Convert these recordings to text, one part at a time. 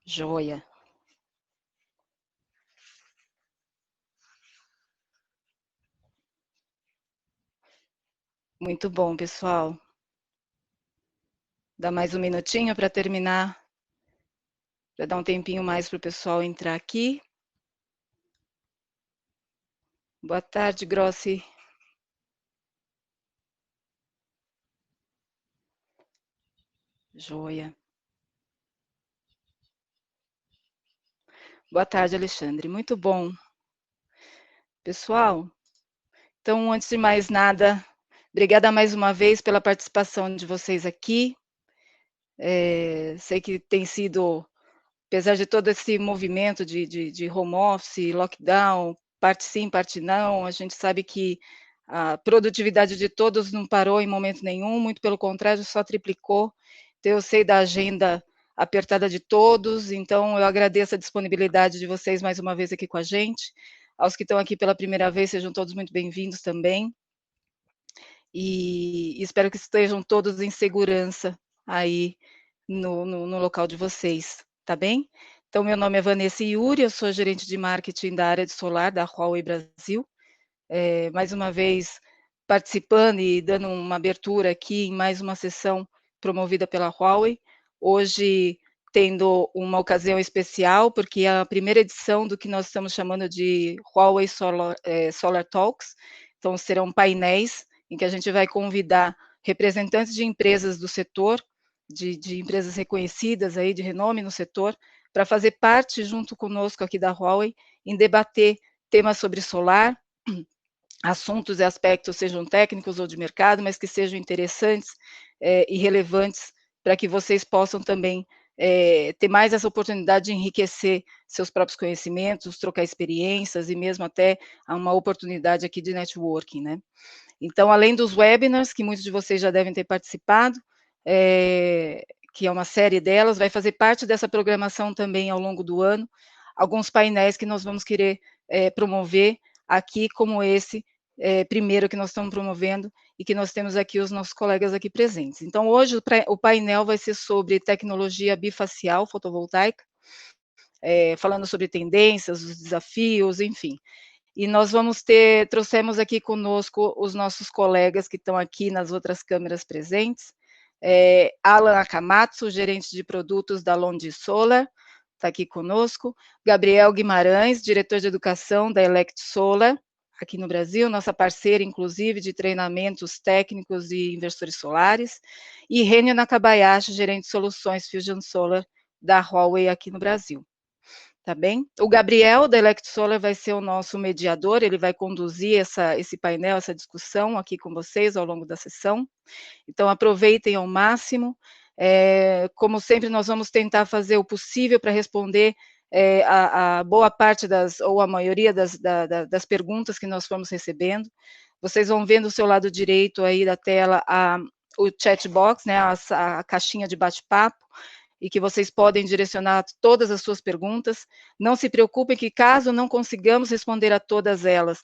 Joia. Muito bom, pessoal. Dá mais um minutinho para terminar, para dar um tempinho mais para o pessoal entrar aqui. Boa tarde, Grossi. Joia. Boa tarde, Alexandre. Muito bom. Pessoal, então, antes de mais nada, obrigada mais uma vez pela participação de vocês aqui. Sei que tem sido, apesar de todo esse movimento de home office, lockdown, parte sim, parte não, a gente sabe que a produtividade de todos não parou em momento nenhum, muito pelo contrário, só triplicou. Então, eu sei da agenda apertada de todos, então eu agradeço a disponibilidade de vocês mais uma vez aqui com a gente. Aos que estão aqui pela primeira vez, sejam todos muito bem-vindos também. E espero que estejam todos em segurança aí no local de vocês, tá bem? Então, meu nome é Vanessa Iuri, eu sou gerente de marketing da área de solar da Huawei Brasil. Mais uma vez, participando e dando uma abertura aqui em mais uma sessão promovida pela Huawei. Hoje, tendo uma ocasião especial, porque é a primeira edição do que nós estamos chamando de Huawei Solar Talks. Então, serão painéis em que a gente vai convidar representantes de empresas do setor, de empresas reconhecidas aí, de renome no setor, para fazer parte junto conosco aqui da Huawei, em debater temas sobre solar, assuntos e aspectos sejam técnicos ou de mercado, mas que sejam interessantes e relevantes para que vocês possam também ter mais essa oportunidade de enriquecer seus próprios conhecimentos, trocar experiências e mesmo até uma oportunidade aqui de networking, né? Então, além dos webinars, que muitos de vocês já devem ter participado, que é uma série delas, vai fazer parte dessa programação também ao longo do ano, alguns painéis que nós vamos querer promover aqui, como esse primeiro que nós estamos promovendo e que nós temos aqui os nossos colegas aqui presentes. Então, hoje o painel vai ser sobre tecnologia bifacial fotovoltaica, falando sobre tendências, os desafios, enfim. E nós trouxemos aqui conosco os nossos colegas que estão aqui nas outras câmeras presentes. Alan Akamatsu, gerente de produtos da Londi Solar, está aqui conosco. Gabriel Guimarães, diretor de educação da Elect Solar, aqui no Brasil, nossa parceira, inclusive, de treinamentos técnicos e inversores solares. E Rênio Nakabayashi, gerente de soluções Fusion Solar da Huawei aqui no Brasil. Tá bem? O Gabriel, da Elect Solar, vai ser o nosso mediador, ele vai conduzir esse painel, essa discussão aqui com vocês ao longo da sessão. Então, aproveitem ao máximo. Como sempre, nós vamos tentar fazer o possível para responder a boa parte ou a maioria das perguntas que nós fomos recebendo. Vocês vão ver no seu lado direito aí da tela o chat box, né, a caixinha de bate-papo, e que vocês podem direcionar todas as suas perguntas. Não se preocupem que, caso não consigamos responder a todas elas,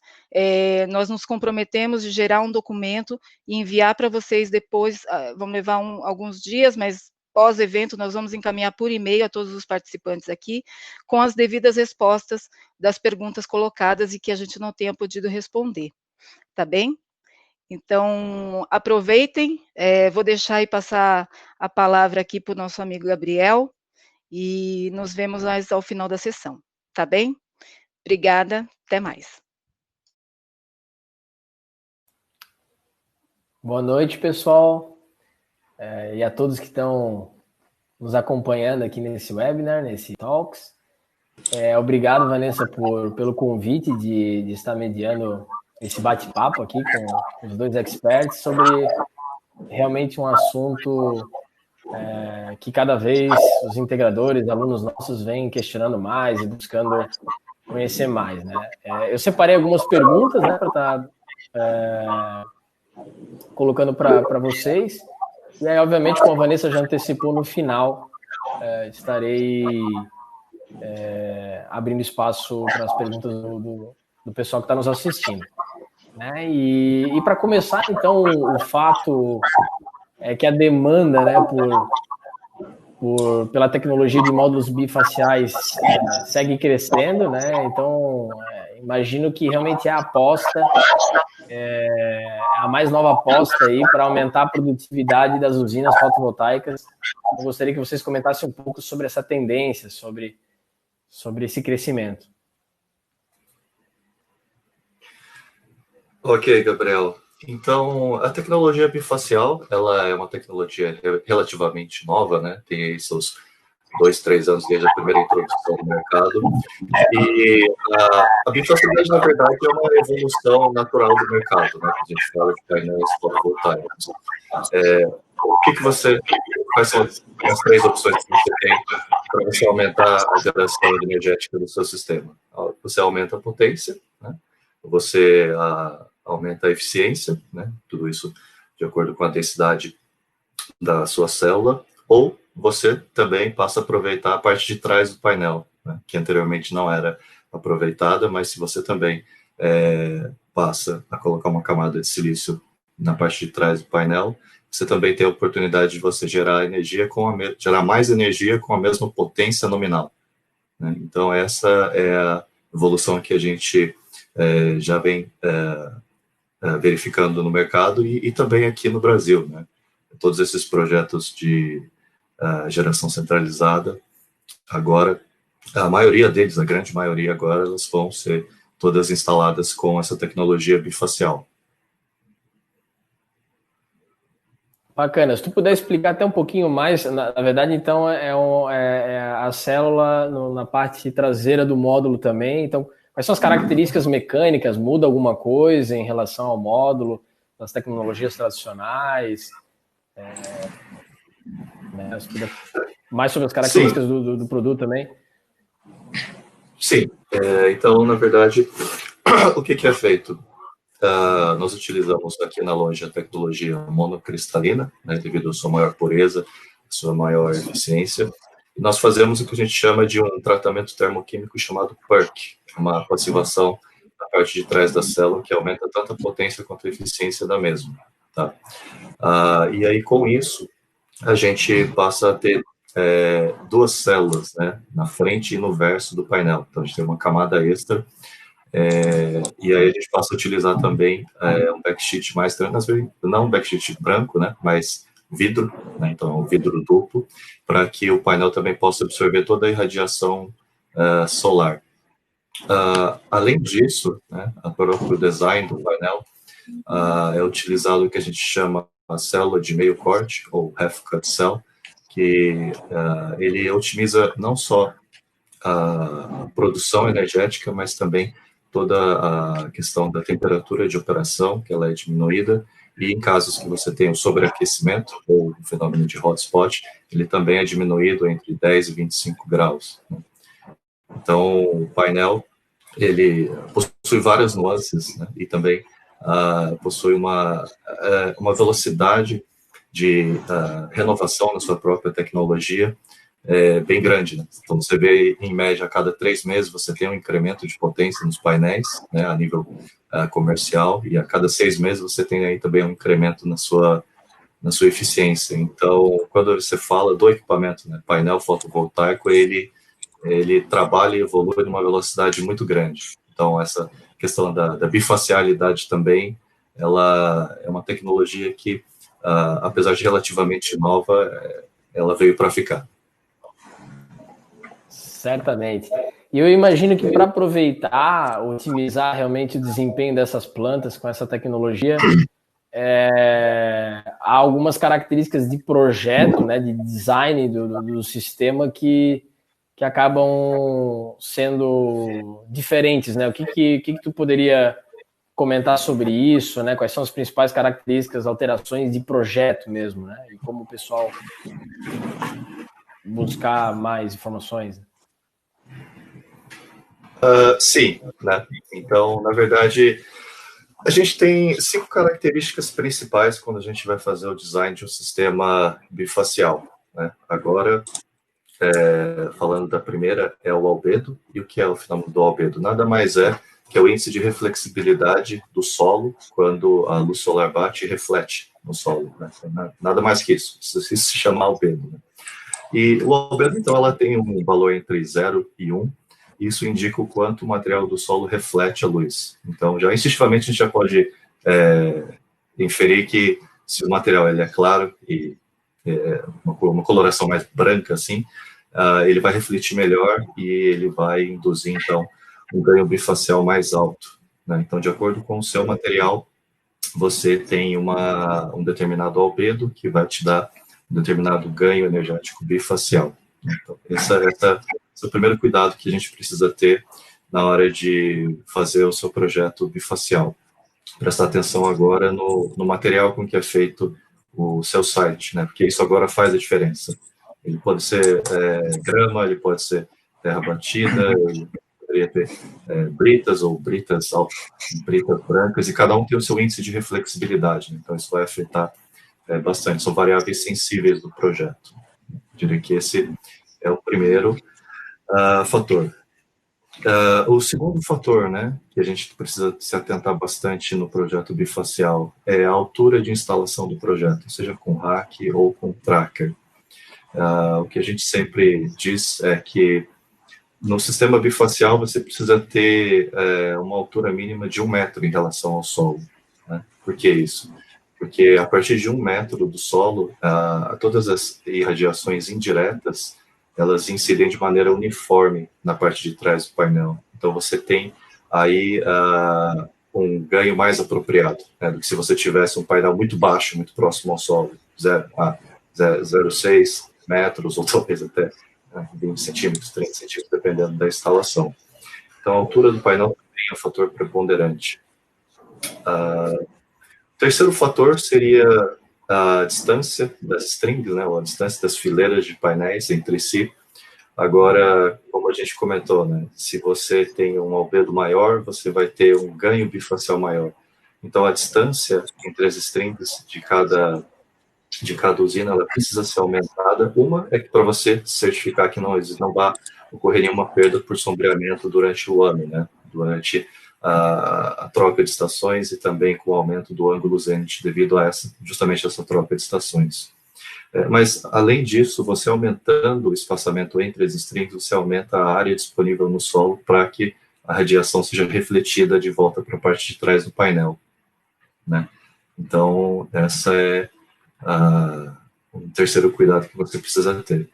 nós nos comprometemos de gerar um documento e enviar para vocês depois, vamos levar alguns dias, mas pós-evento nós vamos encaminhar por e-mail a todos os participantes aqui, com as devidas respostas das perguntas colocadas e que a gente não tenha podido responder, tá bem? Então, aproveitem, vou deixar e passar a palavra aqui para o nosso amigo Gabriel, e nos vemos mais ao final da sessão, tá bem? Obrigada, até mais. Boa noite, pessoal, e a todos que estão nos acompanhando aqui nesse webinar, nesse Talks. Obrigado, Vanessa, pelo convite de estar mediando esse bate-papo aqui com os dois experts sobre realmente um assunto que cada vez os integradores, alunos nossos, vêm questionando mais e buscando conhecer mais, né? Eu separei algumas perguntas, né, para estar colocando para vocês. E aí, obviamente, como a Vanessa já antecipou, no final estarei abrindo espaço para as perguntas do pessoal que está nos assistindo. Né? E para começar, então, o fato é que a demanda, né, pela tecnologia de módulos bifaciais segue crescendo, né? Então, imagino que realmente é a aposta, a mais nova aposta aí para aumentar a produtividade das usinas fotovoltaicas. Eu gostaria que vocês comentassem um pouco sobre essa tendência, sobre esse crescimento. Ok, Gabriel. Então, a tecnologia bifacial, ela é uma tecnologia relativamente nova, né? Tem aí seus 2, 3 anos desde a primeira introdução no mercado. E a bifacialidade, na verdade, é uma evolução natural do mercado, né? A gente fala de painéis fotovoltaicos. Quais são as 3 opções que você tem para você aumentar a geração energética do seu sistema? Você aumenta a potência, né? Você aumenta a eficiência, né? Tudo isso de acordo com a densidade da sua célula, ou você também passa a aproveitar a parte de trás do painel, né? Que anteriormente não era aproveitada, mas se você também passa a colocar uma camada de silício na parte de trás do painel, você também tem a oportunidade de você gerar energia gerar mais energia com a mesma potência nominal, né? Então essa é a evolução que a gente já vem verificando no mercado e também aqui no Brasil, né? Todos esses projetos de geração centralizada, agora, a maioria deles, a grande maioria agora, elas vão ser todas instaladas com essa tecnologia bifacial. Bacana. Se tu puder explicar até um pouquinho mais, na verdade, então, a célula na parte traseira do módulo também. Então, quais são as características mecânicas? Muda alguma coisa em relação ao módulo, das tecnologias tradicionais? Né? Mais sobre as características do produto também? Sim. Então, na verdade, o que é feito? Nós utilizamos aqui na loja a tecnologia monocristalina, né, devido à sua maior pureza, sua maior eficiência. E nós fazemos o que a gente chama de um tratamento termoquímico chamado PERC, uma passivação na parte de trás da célula, que aumenta tanto a potência quanto a eficiência da mesma. Tá? E aí, com isso, a gente passa a ter 2 células, né, na frente e no verso do painel. Então, a gente tem uma camada extra. E aí a gente passa a utilizar também um backsheet mais translúcido, não um backsheet branco, né, mas vidro, né, então um vidro duplo, para que o painel também possa absorver toda a irradiação solar. Além disso, né, o próprio design do painel é utilizado o que a gente chama a célula de meio corte, ou half-cut cell, que ele otimiza não só a produção energética, mas também toda a questão da temperatura de operação, que ela é diminuída, e em casos que você tem o sobreaquecimento, ou o fenômeno de hotspot, ele também é diminuído entre 10 e 25 graus. Né? Então, o painel, ele possui várias nuances, né? E também possui uma velocidade de renovação na sua própria tecnologia, bem grande, né? Então, você vê, em média, a cada 3 meses, você tem um incremento de potência nos painéis, né, a nível comercial, e a cada 6 meses você tem aí também um incremento na sua eficiência. Então, quando você fala do equipamento, né, painel fotovoltaico, ele trabalha e evolui numa velocidade muito grande. Então, essa questão da bifacialidade também, ela é uma tecnologia que, apesar de relativamente nova, ela veio para ficar. Certamente. E eu imagino que para aproveitar, otimizar realmente o desempenho dessas plantas com essa tecnologia, há algumas características de projeto, né, de design do sistema que acabam sendo diferentes, né? O que tu poderia comentar sobre isso, né? Quais são as principais características, alterações de projeto mesmo, né? E como o pessoal buscar mais informações. Sim, né? Então, na verdade, a gente tem 5 características principais quando a gente vai fazer o design de um sistema bifacial, né? Agora, falando da primeira, é o albedo. E o que é o fenômeno do albedo? Nada mais é que é o índice de reflexibilidade do solo quando a luz solar bate e reflete no solo, né? Nada mais que isso. Isso se chama albedo, né? E o albedo, então, ela tem um valor entre 0 e 1. Isso indica o quanto o material do solo reflete a luz. Então, já instintivamente, a gente já pode inferir que se o material ele é claro e uma coloração mais branca, assim, ele vai refletir melhor e ele vai induzir, então, um ganho bifacial mais alto, né? Então, de acordo com o seu material, você tem um determinado albedo que vai te dar um determinado ganho energético bifacial. Então, esse é o primeiro cuidado que a gente precisa ter na hora de fazer o seu projeto bifacial. Prestar atenção agora no material com que é feito o seu site, né? Porque isso agora faz a diferença. Ele pode ser grama, ele pode ser terra batida, ele poderia ter britas ou britas brancas, e cada um tem o seu índice de reflexibilidade, né? Então isso vai afetar bastante, são variáveis sensíveis do projeto. Eu diria que esse é o primeiro fator. O segundo fator, né, que a gente precisa se atentar bastante no projeto bifacial é a altura de instalação do projeto, seja com rack ou com tracker. O que a gente sempre diz é que no sistema bifacial você precisa ter uma altura mínima de 1 metro em relação ao solo, né? Por que isso? Porque a partir de 1 metro do solo, todas as irradiações indiretas, elas incidem de maneira uniforme na parte de trás do painel. Então você tem aí um ganho mais apropriado, né, do que se você tivesse um painel muito baixo, muito próximo ao solo, 0,6 metros, ou talvez até 20 centímetros, 30 centímetros, dependendo da instalação. Então a altura do painel também é um fator preponderante. O terceiro fator seria a distância das strings, né, ou a distância das fileiras de painéis entre si. Agora, como a gente comentou, né, se você tem um albedo maior, você vai ter um ganho bifacial maior. Então, a distância entre as strings de cada usina, ela precisa ser aumentada. Uma é que para você certificar que não vai ocorrer nenhuma perda por sombreamento durante o ano, né, durante a troca de estações e também com o aumento do ângulo zênite devido a justamente essa troca de estações. Mas, além disso, você aumentando o espaçamento entre as strings, você aumenta a área disponível no solo para que a radiação seja refletida de volta para a parte de trás do painel, né? Então, essa é o terceiro cuidado que você precisa ter.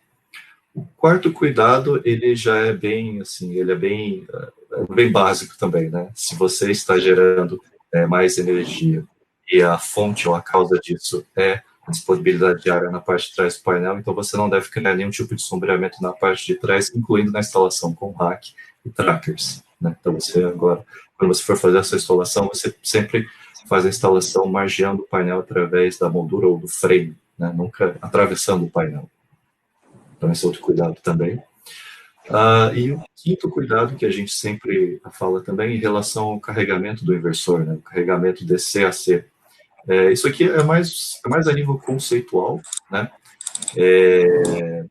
O quarto cuidado, ele já é bem, assim, ele é bem básico também, né? Se você está gerando mais energia e a fonte ou a causa disso é a disponibilidade de área na parte de trás do painel, então você não deve criar nenhum tipo de sombreamento na parte de trás, incluindo na instalação com rack e trackers, né? Então você agora, quando você for fazer essa instalação, você sempre faz a instalação margeando o painel através da moldura ou do frame, né? Nunca atravessando o painel. Então esse é outro cuidado também. E o quinto cuidado que a gente sempre fala também em relação ao carregamento do inversor, né? O carregamento DC a C. Isso aqui é mais a nível conceitual, né? E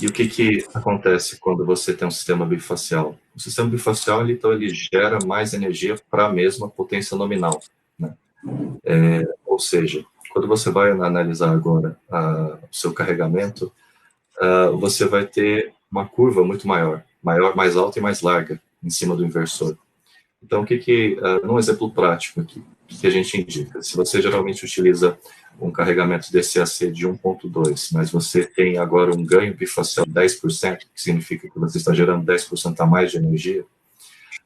o que acontece quando você tem um sistema bifacial? O sistema bifacial, então, ele gera mais energia para a mesma potência nominal, né? Ou seja, quando você vai analisar agora o seu carregamento, você vai ter uma curva muito maior, mais alta e mais larga em cima do inversor. Então, num exemplo prático aqui, o que a gente indica? Se você geralmente utiliza um carregamento DCAC de 1.2, mas você tem agora um ganho bifacial de 10%, que significa que você está gerando 10% a mais de energia,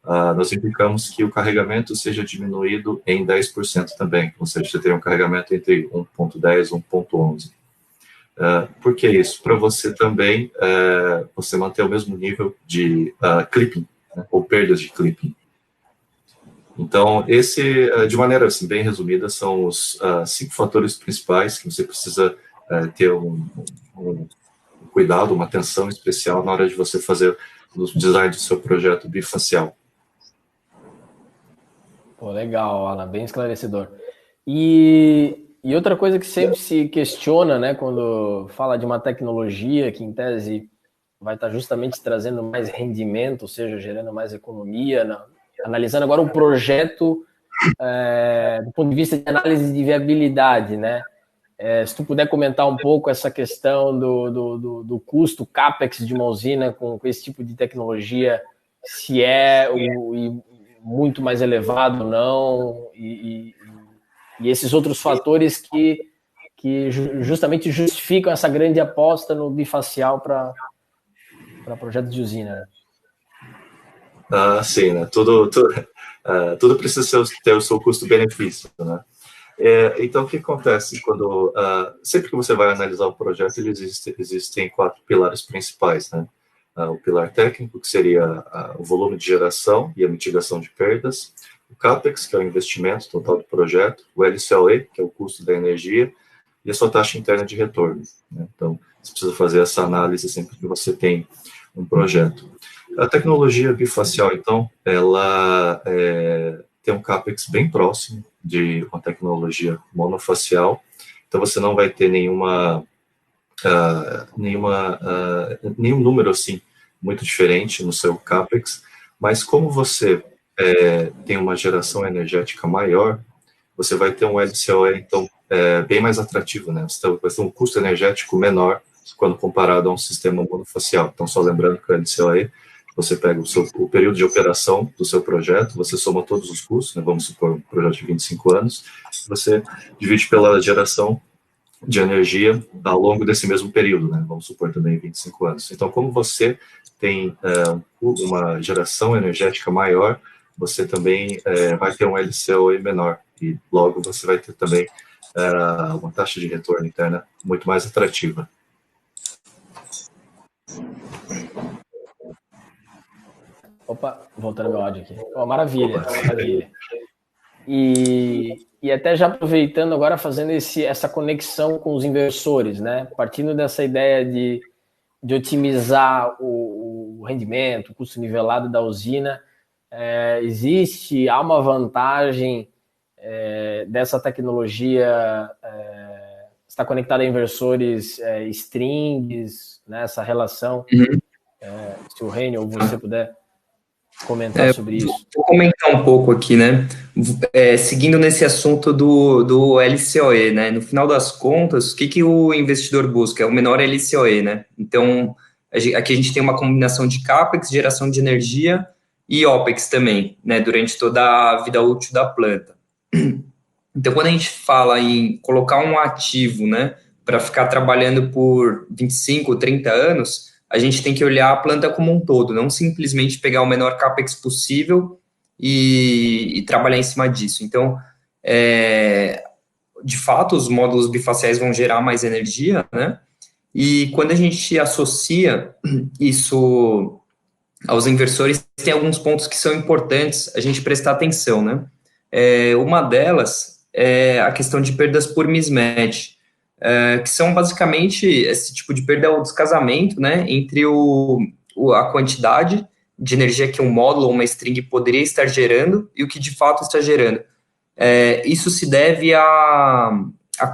nós indicamos que o carregamento seja diminuído em 10% também, ou seja, você tem um carregamento entre 1.10 e 1.11. Por que isso? Para você também você manter o mesmo nível de clipping, né, ou perdas de clipping. Então, de maneira assim, bem resumida, são os 5 fatores principais que você precisa ter um cuidado, uma atenção especial na hora de você fazer o design do seu projeto bifacial. Pô, legal, Alan, bem esclarecedor. E outra coisa que sempre se questiona, né, quando fala de uma tecnologia que, em tese, vai estar justamente trazendo mais rendimento, ou seja, gerando mais economia, analisando agora um projeto do ponto de vista de análise de viabilidade, né? Se tu puder comentar um pouco essa questão do custo CAPEX de uma usina com esse tipo de tecnologia, se é muito mais elevado ou não, e esses outros fatores que justamente justificam essa grande aposta no bifacial para projetos de usina. Sim, né? Tudo precisa ter o seu custo-benefício, né? Então, o que acontece quando sempre que você vai analisar o projeto, existem 4 pilares principais, né? O pilar técnico, que seria o volume de geração e a mitigação de perdas, o CAPEX, que é o investimento total do projeto, o LCOE, que é o custo da energia, e a sua taxa interna de retorno, né? Então, você precisa fazer essa análise sempre que você tem um projeto. A tecnologia bifacial, então, ela tem um CAPEX bem próximo de uma tecnologia monofacial, então você não vai ter nenhum número assim muito diferente no seu CAPEX, mas como você tem uma geração energética maior, você vai ter um LCOE, então, bem mais atrativo, né? Você vai ter um custo energético menor quando comparado a um sistema monofacial. Então, só lembrando que o LCOE, você pega o período de operação do seu projeto, você soma todos os custos, né? Vamos supor um projeto de 25 anos, você divide pela geração de energia ao longo desse mesmo período, né? Vamos supor também 25 anos. Então, como você tem uma geração energética maior, você também vai ter um LCOE menor, e logo você vai ter também uma taxa de retorno interna muito mais atrativa. Opa, voltando meu áudio aqui. Maravilha, maravilha. E até já aproveitando agora, fazendo essa conexão com os inversores, né? Partindo dessa ideia de otimizar o rendimento, o custo nivelado da usina, há uma vantagem dessa tecnologia está conectada a inversores strings, né? Essa relação, se o Reni ou você puder comentar sobre isso. Vou comentar um pouco aqui, né? Seguindo nesse assunto do LCOE, né? No final das contas, o que o investidor busca? É o menor LCOE, né? Então, aqui a gente tem uma combinação de CAPEX, geração de energia, e OPEX também, né? Durante toda a vida útil da planta. Então, quando a gente fala em colocar um ativo, né? Para ficar trabalhando por 25, 30 anos, a gente tem que olhar a planta como um todo, não simplesmente pegar o menor CAPEX possível e trabalhar em cima disso. Então, de fato, os módulos bifaciais vão gerar mais energia, né? E quando a gente associa isso aos inversores, tem alguns pontos que são importantes a gente prestar atenção, né? Uma delas é a questão de perdas por mismatch, que são basicamente esse tipo de perda é o descasamento, né, entre a quantidade de energia que um módulo ou uma string poderia estar gerando e o que de fato está gerando. Isso se deve à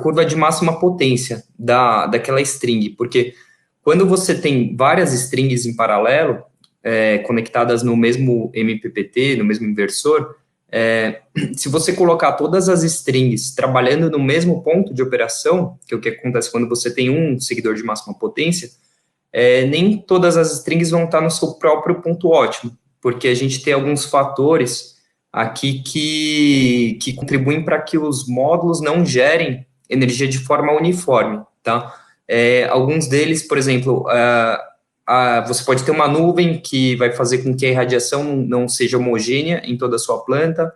curva de máxima potência daquela string, porque quando você tem várias strings em paralelo, conectadas no mesmo MPPT, no mesmo inversor, se você colocar todas as strings trabalhando no mesmo ponto de operação, que é o que acontece quando você tem um seguidor de máxima potência, nem todas as strings vão estar no seu próprio ponto ótimo, porque a gente tem alguns fatores aqui que contribuem para que os módulos não gerem energia de forma uniforme, tá? Alguns deles, por exemplo, você pode ter uma nuvem que vai fazer com que a irradiação não seja homogênea em toda a sua planta,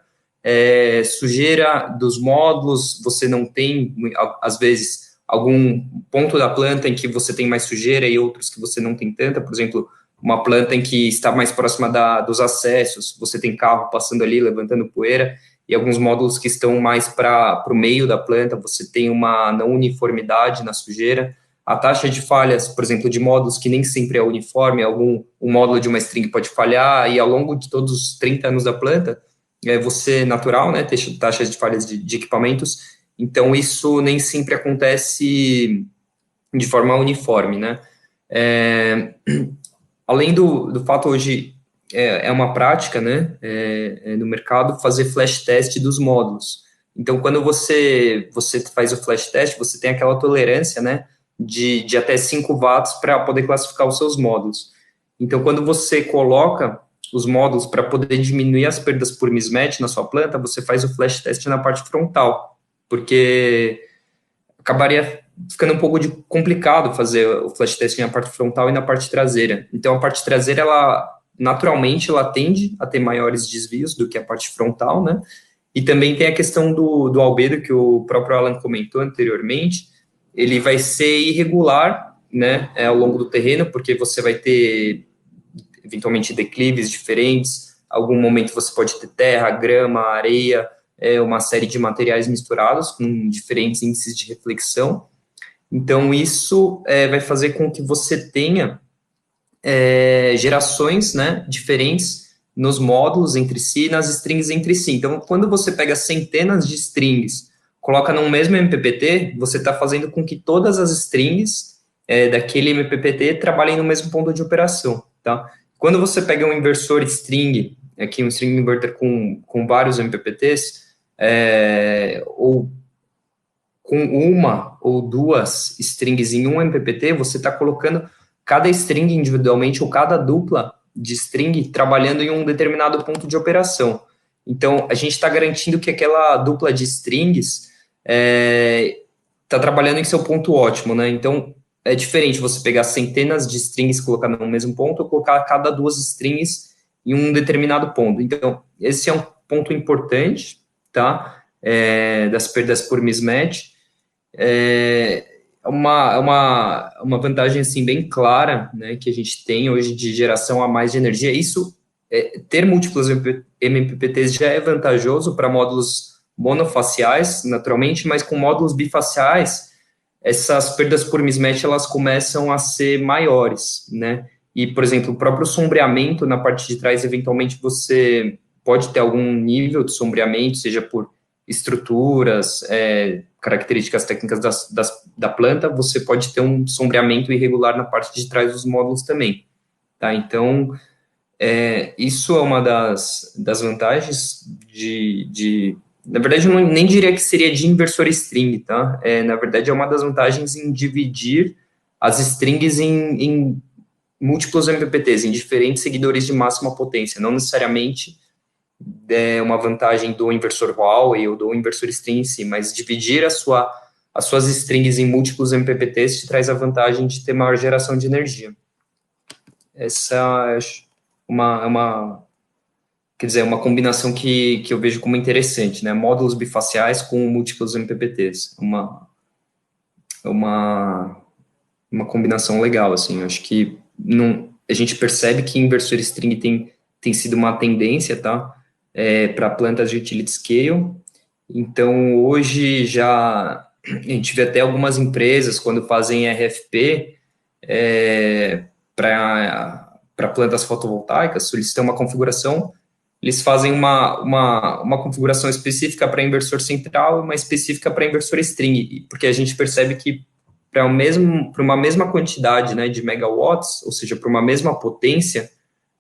sujeira dos módulos, você não tem, às vezes, algum ponto da planta em que você tem mais sujeira e outros que você não tem tanta, por exemplo, uma planta em que está mais próxima dos acessos, você tem carro passando ali, levantando poeira, e alguns módulos que estão mais para o meio da planta, você tem uma não uniformidade na sujeira. A taxa de falhas, por exemplo, de módulos que nem sempre é uniforme, um módulo de uma string pode falhar, e ao longo de todos os 30 anos da planta, você, natural, né, ter taxas de falhas de equipamentos, então isso nem sempre acontece de forma uniforme, né. Além do fato hoje, é uma prática, né, no mercado, fazer flash test dos módulos. Então, quando você faz o flash test, você tem aquela tolerância, né, de até 5 watts para poder classificar os seus módulos. Então, quando você coloca os módulos para poder diminuir as perdas por mismatch na sua planta, você faz o flash test na parte frontal, porque acabaria ficando um pouco complicado fazer o flash test na parte frontal e na parte traseira. Então, a parte traseira, naturalmente, ela tende a ter maiores desvios do que a parte frontal, né? E também tem a questão do albedo, que o próprio Alan comentou anteriormente. Ele vai ser irregular, né, ao longo do terreno, porque você vai ter, eventualmente, declives diferentes. Algum momento você pode ter terra, grama, areia, uma série de materiais misturados com diferentes índices de reflexão. Então, isso vai fazer com que você tenha gerações, né, diferentes nos módulos entre si e nas strings entre si. Então, quando você pega centenas de strings, coloca num mesmo MPPT, você está fazendo com que todas as strings daquele MPPT trabalhem no mesmo ponto de operação, tá? Quando você pega um inversor string, aqui um string inverter com vários MPPTs, ou com uma ou duas strings em um MPPT, você está colocando cada string individualmente ou cada dupla de string trabalhando em um determinado ponto de operação. Então, a gente está garantindo que aquela dupla de strings está trabalhando em seu ponto ótimo, né? Então, é diferente você pegar centenas de strings e colocar no mesmo ponto ou colocar cada duas strings em um determinado ponto. Então, esse é um ponto importante, tá? Das perdas por mismatch. Uma vantagem assim bem clara, né, que a gente tem hoje de geração a mais de energia. Isso, ter múltiplos MPPTs já é vantajoso para módulos monofaciais, naturalmente, mas com módulos bifaciais, essas perdas por mismatch elas começam a ser maiores, né? E, por exemplo, o próprio sombreamento na parte de trás, eventualmente você pode ter algum nível de sombreamento, seja por estruturas, características técnicas da planta, você pode ter um sombreamento irregular na parte de trás dos módulos também, tá? Então, isso é uma das vantagens na verdade, eu nem diria que seria de inversor string, tá? Na verdade, é uma das vantagens em dividir as strings em múltiplos MPPTs, em diferentes seguidores de máxima potência, não necessariamente uma vantagem do inversor Huawei ou do inversor string em si, mas dividir as suas strings em múltiplos MPPTs te traz a vantagem de ter maior geração de energia. Essa é uma combinação que eu vejo como interessante, né? Módulos bifaciais com múltiplos MPPTs. Uma combinação legal, assim. Eu acho que a gente percebe que inversor string tem sido uma tendência, tá? Para plantas de utility scale. Então, hoje a gente vê até algumas empresas, quando fazem RFP, para plantas fotovoltaicas, solicitam uma configuração, eles fazem uma configuração específica para inversor central e uma específica para inversor string, porque a gente percebe que para uma mesma quantidade, né, de megawatts, ou seja, para uma mesma potência,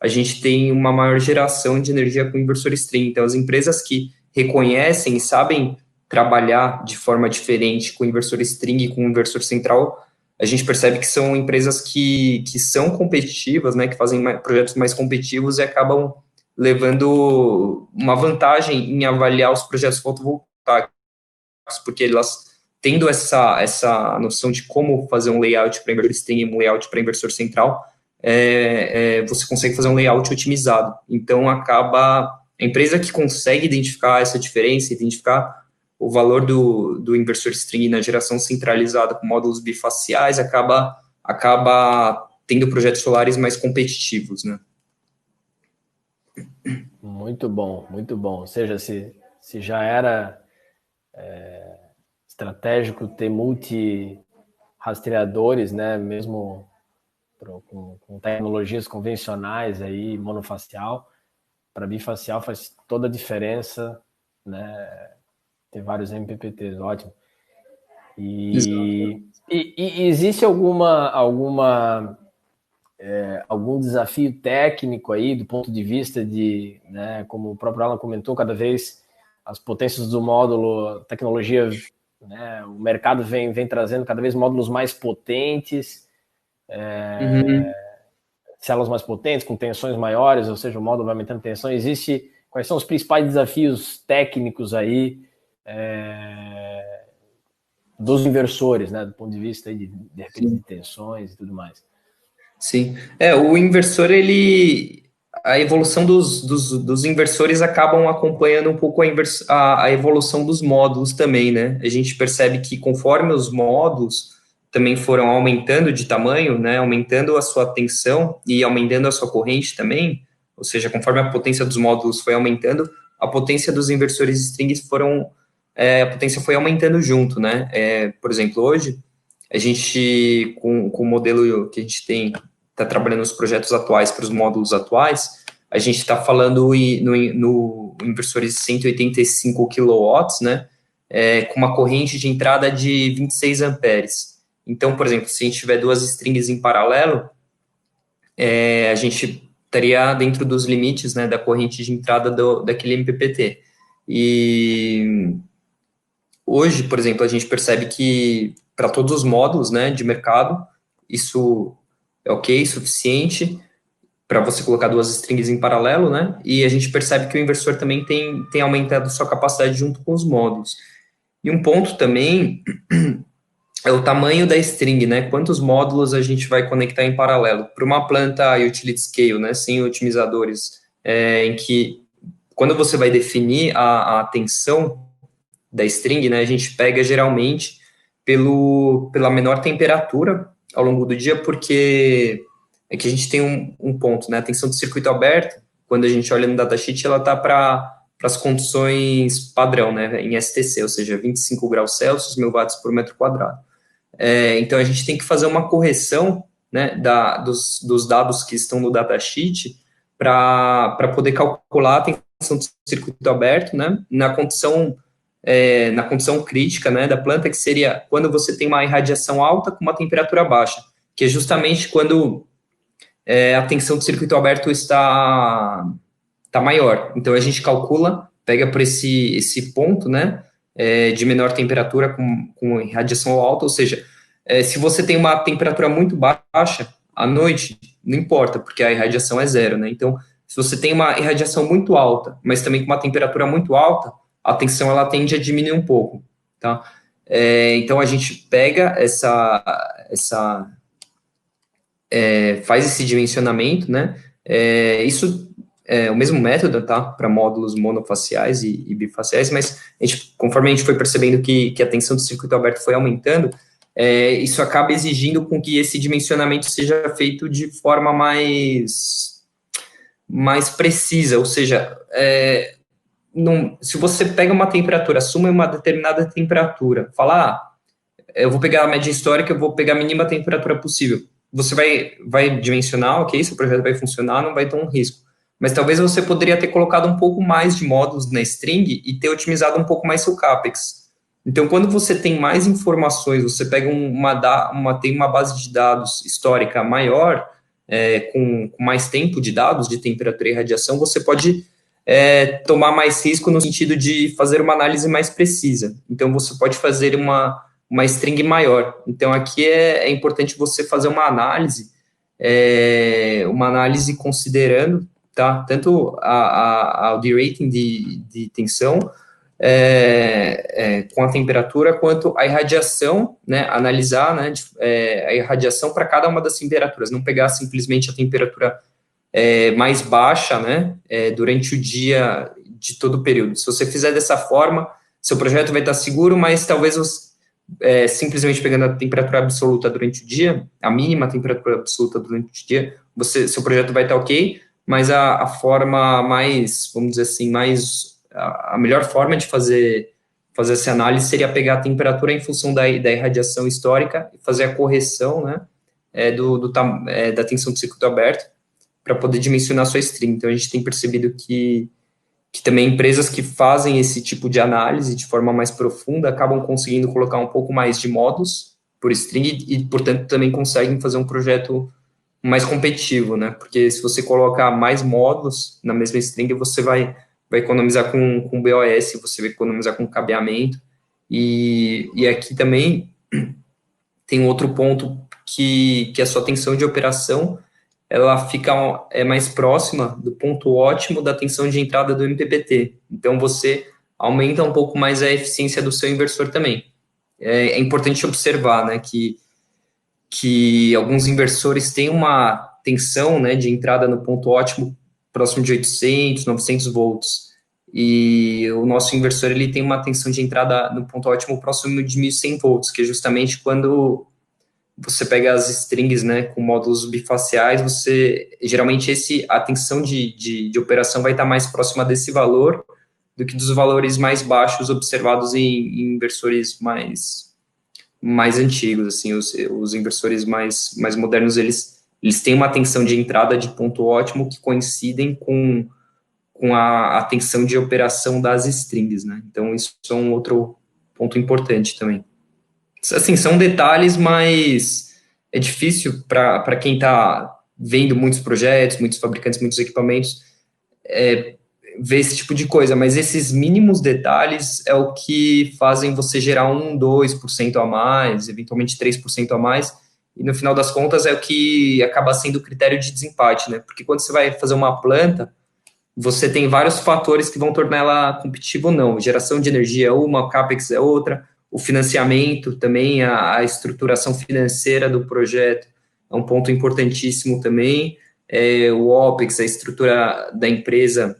a gente tem uma maior geração de energia com inversor string. Então, as empresas que reconhecem e sabem trabalhar de forma diferente com inversor string e com inversor central, a gente percebe que são empresas que são competitivas, né, que fazem projetos mais competitivos e acabam levando uma vantagem em avaliar os projetos fotovoltaicos, porque elas, tendo essa noção de como fazer um layout para inversor string e um layout para inversor central, você consegue fazer um layout otimizado. Então, a empresa que consegue identificar essa diferença, identificar o valor do inversor string na geração centralizada com módulos bifaciais, acaba tendo projetos solares mais competitivos, né? Muito bom, muito bom. Ou seja, se já era estratégico ter multi-rastreadores, né, mesmo com tecnologias convencionais aí, monofacial, para bifacial faz toda a diferença, né, ter vários MPPTs, ótimo. E existe algum desafio técnico aí, do ponto de vista de, né, como o próprio Alan comentou, cada vez as potências do módulo, a tecnologia, né, o mercado vem trazendo cada vez módulos mais potentes, células mais potentes, com tensões maiores, ou seja, o módulo vai aumentando tensão. Quais são os principais desafios técnicos aí dos inversores, né, do ponto de vista de repente de tensões e tudo mais? Sim, o inversor, a evolução dos inversores acabam acompanhando um pouco a evolução dos módulos também, né? A gente percebe que conforme os módulos também foram aumentando de tamanho, né, aumentando a sua tensão e aumentando a sua corrente também, ou seja, conforme a potência dos módulos foi aumentando, a potência dos inversores strings a potência foi aumentando junto, né? Por exemplo, hoje, a gente, com o modelo que a gente está trabalhando nos projetos atuais para os módulos atuais, a gente está falando no inversores de 185 kW, né, com uma corrente de entrada de 26 amperes. Então, por exemplo, se a gente tiver duas strings em paralelo, a gente estaria dentro dos limites, né, da corrente de entrada daquele MPPT. E hoje, por exemplo, a gente percebe que para todos os módulos, né, de mercado, isso é ok, suficiente para você colocar duas strings em paralelo, né? E a gente percebe que o inversor também tem aumentado sua capacidade junto com os módulos. E um ponto também é o tamanho da string, né? Quantos módulos a gente vai conectar em paralelo? Para uma planta utility scale, né, sem otimizadores, em que quando você vai definir a tensão da string, né, a gente pega geralmente pela menor temperatura ao longo do dia, porque é que a gente tem um ponto, né, a tensão do circuito aberto, quando a gente olha no datasheet, ela está para as condições padrão, né, em STC, ou seja, 25 graus Celsius, 1000 watts por metro quadrado. Então, a gente tem que fazer uma correção, né, dos dados que estão no datasheet para poder calcular a tensão do circuito aberto, né, na condição crítica, né, da planta, que seria quando você tem uma irradiação alta com uma temperatura baixa, que é justamente quando a tensão do circuito aberto está maior. Então, a gente calcula, pega por esse ponto, né, de menor temperatura com irradiação alta, ou seja, se você tem uma temperatura muito baixa à noite, não importa, porque a irradiação é zero, né? Então, se você tem uma irradiação muito alta, mas também com uma temperatura muito alta, a tensão ela tende a diminuir um pouco, tá? Então, a gente pega faz esse dimensionamento, né? Isso é o mesmo método, tá? Para módulos monofaciais e bifaciais, mas conforme a gente foi percebendo que a tensão do circuito aberto foi aumentando, isso acaba exigindo com que esse dimensionamento seja feito de forma mais precisa, ou seja, se você pega uma temperatura, assume uma determinada temperatura, fala, eu vou pegar a média histórica, eu vou pegar a mínima temperatura possível. Você vai dimensionar, ok, seu projeto vai funcionar, não vai ter um risco. Mas talvez você poderia ter colocado um pouco mais de módulos na string e ter otimizado um pouco mais seu CAPEX. Então, quando você tem mais informações, você pega tem uma base de dados histórica maior, com mais tempo de dados, de temperatura e radiação, você pode tomar mais risco no sentido de fazer uma análise mais precisa. Então, você pode fazer uma string maior. Então, aqui é importante você fazer uma análise considerando, tá, tanto o derating de tensão com a temperatura, quanto a irradiação, né, analisar, né, a irradiação para cada uma das temperaturas, não pegar simplesmente a temperatura mais baixa, né, durante o dia de todo o período. Se você fizer dessa forma, seu projeto vai estar seguro, mas talvez simplesmente pegando a temperatura absoluta durante o dia, a mínima temperatura absoluta durante o dia, seu projeto vai estar ok, mas a forma mais, vamos dizer assim, a melhor forma de fazer essa análise seria pegar a temperatura em função da irradiação histórica e fazer a correção, né, da tensão do circuito aberto para poder dimensionar sua string. Então, a gente tem percebido que também empresas que fazem esse tipo de análise de forma mais profunda acabam conseguindo colocar um pouco mais de módulos por string e, portanto, também conseguem fazer um projeto mais competitivo, né? Porque se você colocar mais módulos na mesma string, você vai vai economizar com BOS, você vai economizar com cabeamento. E aqui também tem outro ponto que a sua tensão de operação ela fica mais próxima do ponto ótimo da tensão de entrada do MPPT. Então, você aumenta um pouco mais a eficiência do seu inversor também. É importante observar, né, que alguns inversores têm uma tensão, né, de entrada no ponto ótimo próximo de 800, 900 volts. E o nosso inversor ele tem uma tensão de entrada no ponto ótimo próximo de 1.100 volts, que é justamente quando você pega as strings, né, com módulos bifaciais, geralmente a tensão de operação vai estar mais próxima desse valor do que dos valores mais baixos observados em inversores mais antigos, assim, os inversores mais modernos, eles têm uma tensão de entrada de ponto ótimo que coincidem com a tensão de operação das strings, né, então isso é um outro ponto importante também. Assim, são detalhes, mas é difícil para quem está vendo muitos projetos, muitos fabricantes, muitos equipamentos, ver esse tipo de coisa, mas esses mínimos detalhes é o que fazem você gerar 2% a mais, eventualmente 3% a mais, e no final das contas é o que acaba sendo o critério de desempate, né? Porque quando você vai fazer uma planta, você tem vários fatores que vão tornar ela competitiva ou não. Geração de energia é uma, CAPEX é outra, o financiamento também, a estruturação financeira do projeto é um ponto importantíssimo também, o OPEX, a estrutura da empresa,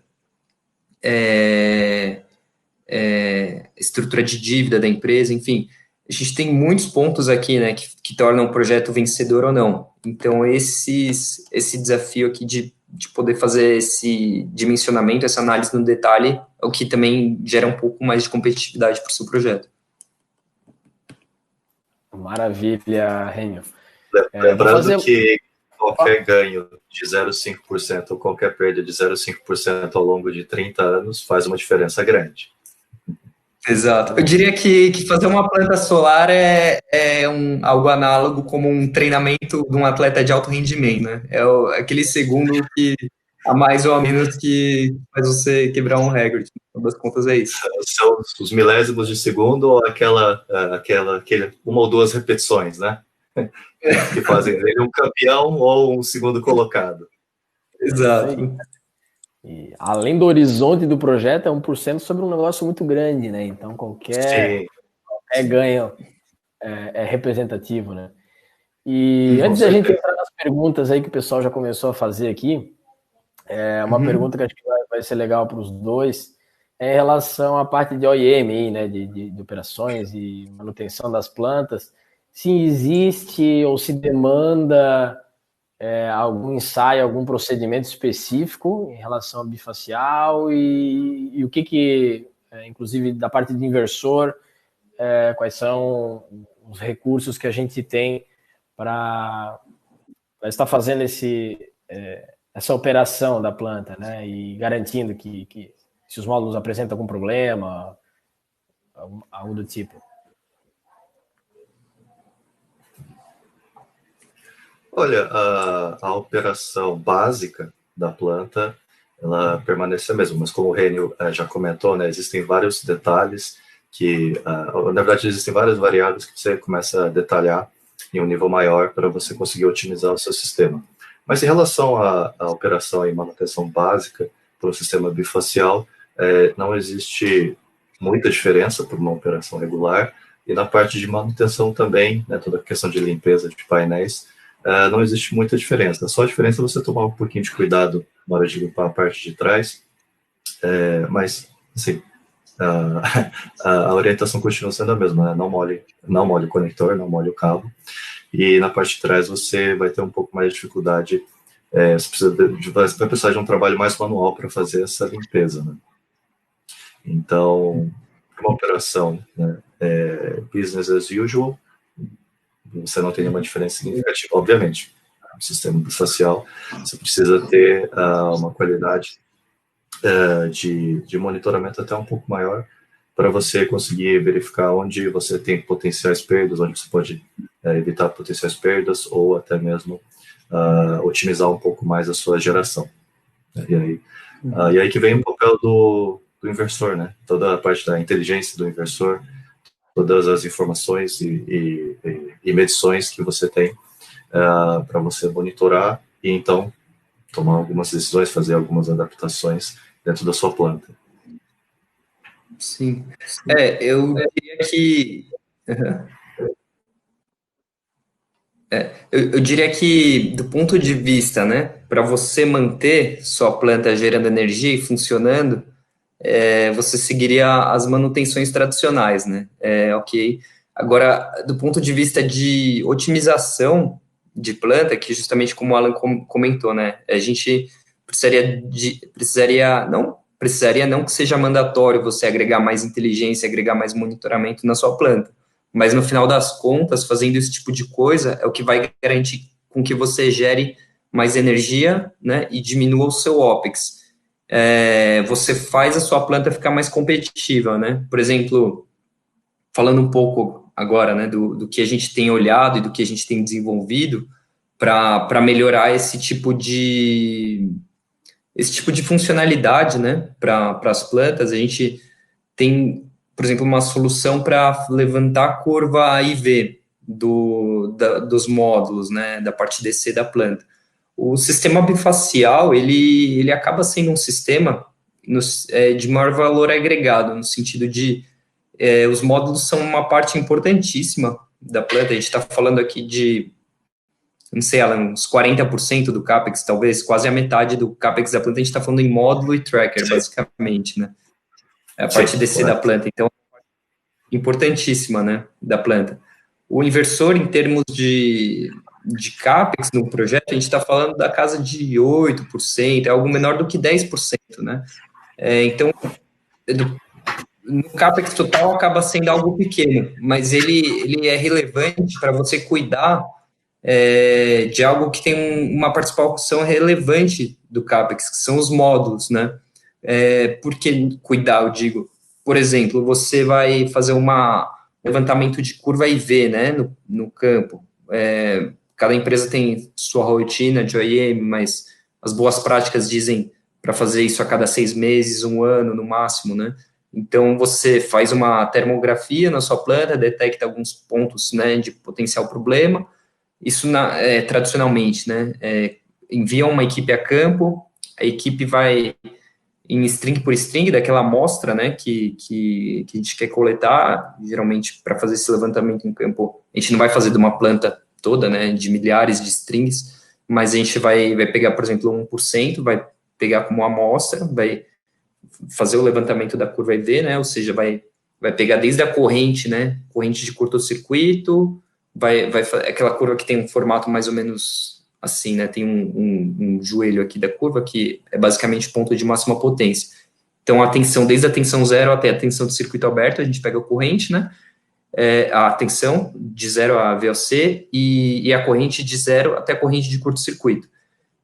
estrutura de dívida da empresa, enfim, a gente tem muitos pontos aqui, né, que tornam o projeto vencedor ou não. Então, esse desafio aqui de poder fazer esse dimensionamento, essa análise no detalhe, é o que também gera um pouco mais de competitividade para o seu projeto. Maravilha, Renio. Lembrando que qualquer ganho de 0,5% ou qualquer perda de 0,5% ao longo de 30 anos faz uma diferença grande. Exato. Eu diria que fazer uma planta solar é algo análogo como um treinamento de um atleta de alto rendimento, né? Aquele segundo que a mais ou a menos que faz você quebrar um recorde. No final das contas é isso. São os milésimos de segundo ou aquele uma ou duas repetições, né? Que fazem dele um campeão ou um segundo colocado. Exato. E, além do horizonte do projeto, é 1% sobre um negócio muito grande, né? Então, qualquer ganho é representativo, né? E antes da gente entrar nas perguntas aí que o pessoal já começou a fazer aqui, uma pergunta que acho que vai ser legal para os dois, é em relação à parte de OEM aí, né? De operações e manutenção das plantas, se existe ou se demanda algum ensaio, algum procedimento específico em relação ao bifacial e o que inclusive da parte de inversor, quais são os recursos que a gente tem para estar fazendo essa operação da planta, né? E garantindo que se os módulos apresentam algum problema, algo do tipo. Olha, a operação básica da planta, ela permanece a mesma, mas como o Renio já comentou, né, existem vários detalhes na verdade, existem várias variáveis que você começa a detalhar em um nível maior para você conseguir otimizar o seu sistema. Mas em relação à operação e manutenção básica para o sistema bifacial, não existe muita diferença para uma operação regular, e na parte de manutenção também, né, toda a questão de limpeza de painéis, não existe muita diferença. Só a diferença é você tomar um pouquinho de cuidado na hora de limpar a parte de trás, mas, assim, a orientação continua sendo a mesma, né? Não molhe o conector, não molhe o cabo, e na parte de trás você vai ter um pouco mais de dificuldade, você vai precisar de um trabalho mais manual para fazer essa limpeza, né? Então, uma operação, né, business as usual, você não tem nenhuma diferença significativa, obviamente. No sistema bifacial, você precisa ter uma qualidade de monitoramento até um pouco maior para você conseguir verificar onde você tem potenciais perdas, onde você pode evitar potenciais perdas ou até mesmo otimizar um pouco mais a sua geração. E aí, E aí que vem o papel do inversor, né? Toda a parte da inteligência do inversor, todas as informações e medições que você tem para você monitorar e então tomar algumas decisões, fazer algumas adaptações dentro da sua planta. Sim. Eu diria que... Eu diria que, do ponto de vista, né, para você manter sua planta gerando energia e funcionando, você seguiria as manutenções tradicionais, né? Ok. Agora, do ponto de vista de otimização de planta, que justamente como o Alan comentou, né, a gente precisaria não que seja mandatório você agregar mais inteligência, agregar mais monitoramento na sua planta, mas no final das contas, fazendo esse tipo de coisa é o que vai garantir com que você gere mais energia, né, e diminua o seu OPEX. Você faz a sua planta ficar mais competitiva, né? Por exemplo, falando um pouco agora, né, do que a gente tem olhado e do que a gente tem desenvolvido para melhorar esse tipo de funcionalidade, né, para as plantas. A gente tem, por exemplo, uma solução para levantar a curva IV dos módulos, né, da parte DC da planta. O sistema bifacial, ele acaba sendo um sistema de maior valor agregado, no sentido de os módulos são uma parte importantíssima da planta. A gente está falando aqui de, não sei, Alan, uns 40% do CAPEX, talvez, quase a metade do CAPEX da planta, a gente está falando em módulo e tracker, Sim. Basicamente, né? É a parte DC da planta, então, importantíssima, né, da planta. O inversor, em termos de CAPEX no projeto, a gente está falando da casa de 8%, é algo menor do que 10%, né? Então, no CAPEX total acaba sendo algo pequeno, mas ele é relevante para você cuidar de algo que tem uma participação relevante do CAPEX, que são os módulos, né? Por que cuidar, eu digo? Por exemplo, você vai fazer um levantamento de curva IV, né, no campo. Cada empresa tem sua rotina de OEM, mas as boas práticas dizem para fazer isso a cada 6 meses, 1 ano, no máximo, né? Então, você faz uma termografia na sua planta, detecta alguns pontos, né, de potencial problema. Isso, tradicionalmente, né, envia uma equipe a campo, a equipe vai em string por string daquela amostra, né, que a gente quer coletar, geralmente para fazer esse levantamento em campo, a gente não vai fazer de uma planta toda, né, de milhares de strings, mas a gente vai pegar, por exemplo, 1%, vai pegar como amostra, vai fazer o levantamento da curva IV, né, ou seja, vai pegar desde a corrente, né, corrente de curto-circuito, vai aquela curva que tem um formato mais ou menos assim, né, tem um joelho aqui da curva, que é basicamente ponto de máxima potência. Então, desde a tensão 0 até a tensão do circuito aberto, a gente pega a corrente, né, a tensão de 0 a VOC e a corrente de 0 até a corrente de curto-circuito.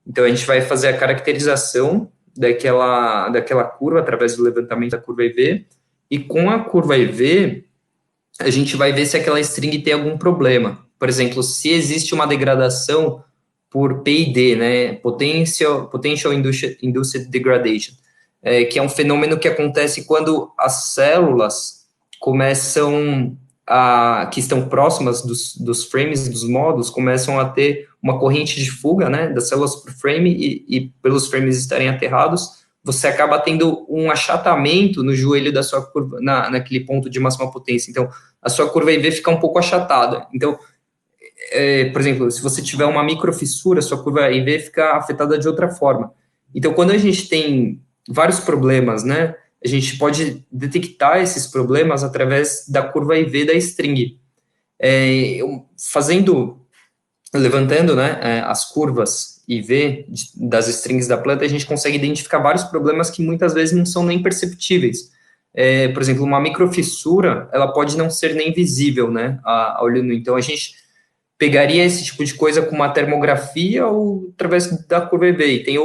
Então, a gente vai fazer a caracterização daquela curva através do levantamento da curva IV, e com a curva IV, a gente vai ver se aquela string tem algum problema. Por exemplo, se existe uma degradação por PID, né, Potential Induced Degradation, que é um fenômeno que acontece quando as células começam que estão próximas dos frames, dos módulos, começam a ter uma corrente de fuga, né, das células por frame, e pelos frames estarem aterrados, você acaba tendo um achatamento no joelho da sua curva, naquele ponto de máxima potência. Então, a sua curva IV fica um pouco achatada. Então, por exemplo, se você tiver uma microfissura, sua curva IV fica afetada de outra forma. Então, quando a gente tem vários problemas, né, a gente pode detectar esses problemas através da curva IV da string. Levantando, né, as curvas IV das strings da planta, a gente consegue identificar vários problemas que muitas vezes não são nem perceptíveis. Por exemplo, uma microfissura, ela pode não ser nem visível, né, a olho nu. Então, a gente pegaria esse tipo de coisa com uma termografia ou através da curva IV. E tem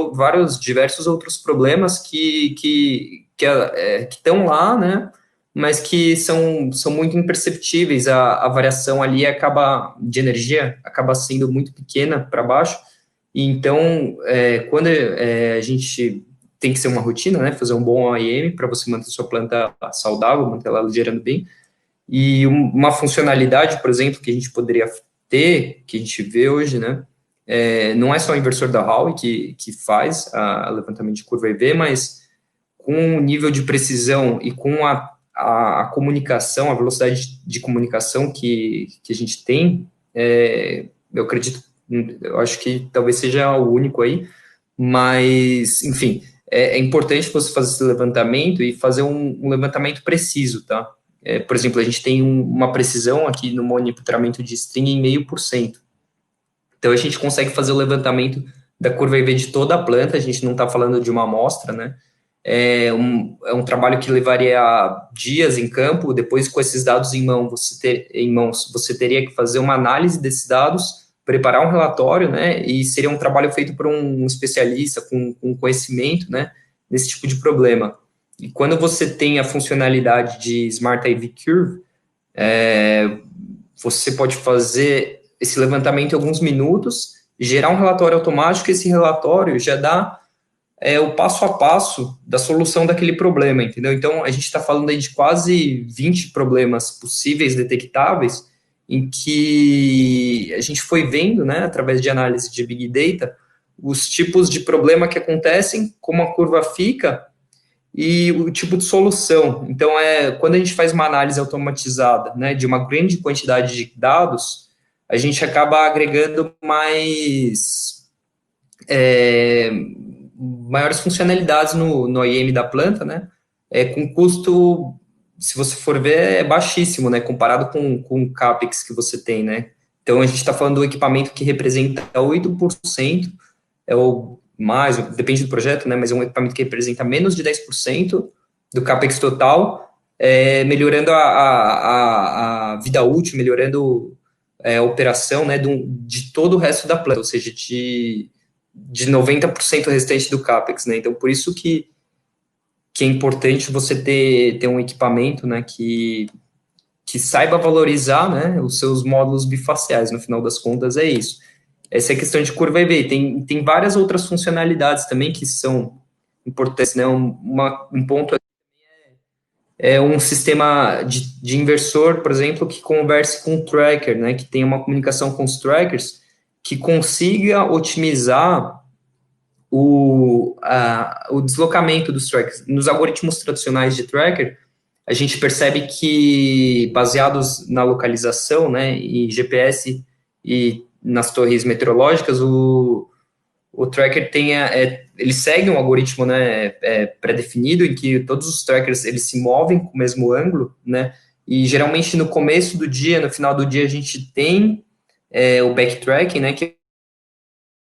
diversos outros problemas que estão lá, né, mas que são muito imperceptíveis. A variação ali de energia acaba sendo muito pequena para baixo. E então, quando a gente tem que ser uma rotina, né? Fazer um bom OIM para você manter sua planta saudável, manter ela gerando bem. E uma funcionalidade, por exemplo, que a gente poderia ter, que a gente vê hoje, né? Não é só o inversor da Huawei que faz a levantamento de curva EV, mas com o nível de precisão e com a comunicação, a velocidade de comunicação que a gente tem, eu acredito, eu acho que talvez seja o único aí, mas, enfim, é importante você fazer esse levantamento e fazer um levantamento preciso, tá? Por exemplo, a gente tem uma precisão aqui no monitoramento de string em 0,5%. Então, a gente consegue fazer o levantamento da curva EV de toda a planta, a gente não está falando de uma amostra, né? É um trabalho que levaria dias em campo. Depois, com esses dados em mãos, você teria que fazer uma análise desses dados, preparar um relatório, né? E seria um trabalho feito por um especialista com conhecimento, né? Nesse tipo de problema. E quando você tem a funcionalidade de Smart IV Curve, você pode fazer esse levantamento em alguns minutos, gerar um relatório automático, e esse relatório já dá o passo a passo da solução daquele problema, entendeu? Então, a gente está falando aí de quase 20 problemas possíveis, detectáveis, em que a gente foi vendo, né, através de análise de Big Data, os tipos de problema que acontecem, como a curva fica, e o tipo de solução. Então, quando a gente faz uma análise automatizada, né, de uma grande quantidade de dados, a gente acaba agregando maiores funcionalidades no IM da planta, né, com custo, se você for ver, é baixíssimo, né, comparado com o CAPEX que você tem, né. Então, a gente está falando do equipamento que representa 8%, mais, depende do projeto, né, mas é um equipamento que representa menos de 10% do CAPEX total, melhorando a vida útil, melhorando a operação, né, de todo o resto da planta, ou seja, de 90% restante do CAPEX, né. Então, por isso que é importante você ter um equipamento, né, que saiba valorizar, né, os seus módulos bifaciais. No final das contas, é isso. Essa é a questão de curva EV. Tem várias outras funcionalidades também que são importantes, né? Um ponto é um sistema de inversor, por exemplo, que converse com o tracker, né? Que tenha uma comunicação com os trackers, que consiga otimizar o deslocamento dos trackers. Nos algoritmos tradicionais de tracker, a gente percebe que, baseados na localização, né, e GPS e nas torres meteorológicas, o tracker ele segue um algoritmo, né, pré-definido, em que todos os trackers eles se movem com o mesmo ângulo, né, e geralmente no começo do dia, no final do dia, a gente tem o backtracking, né, que é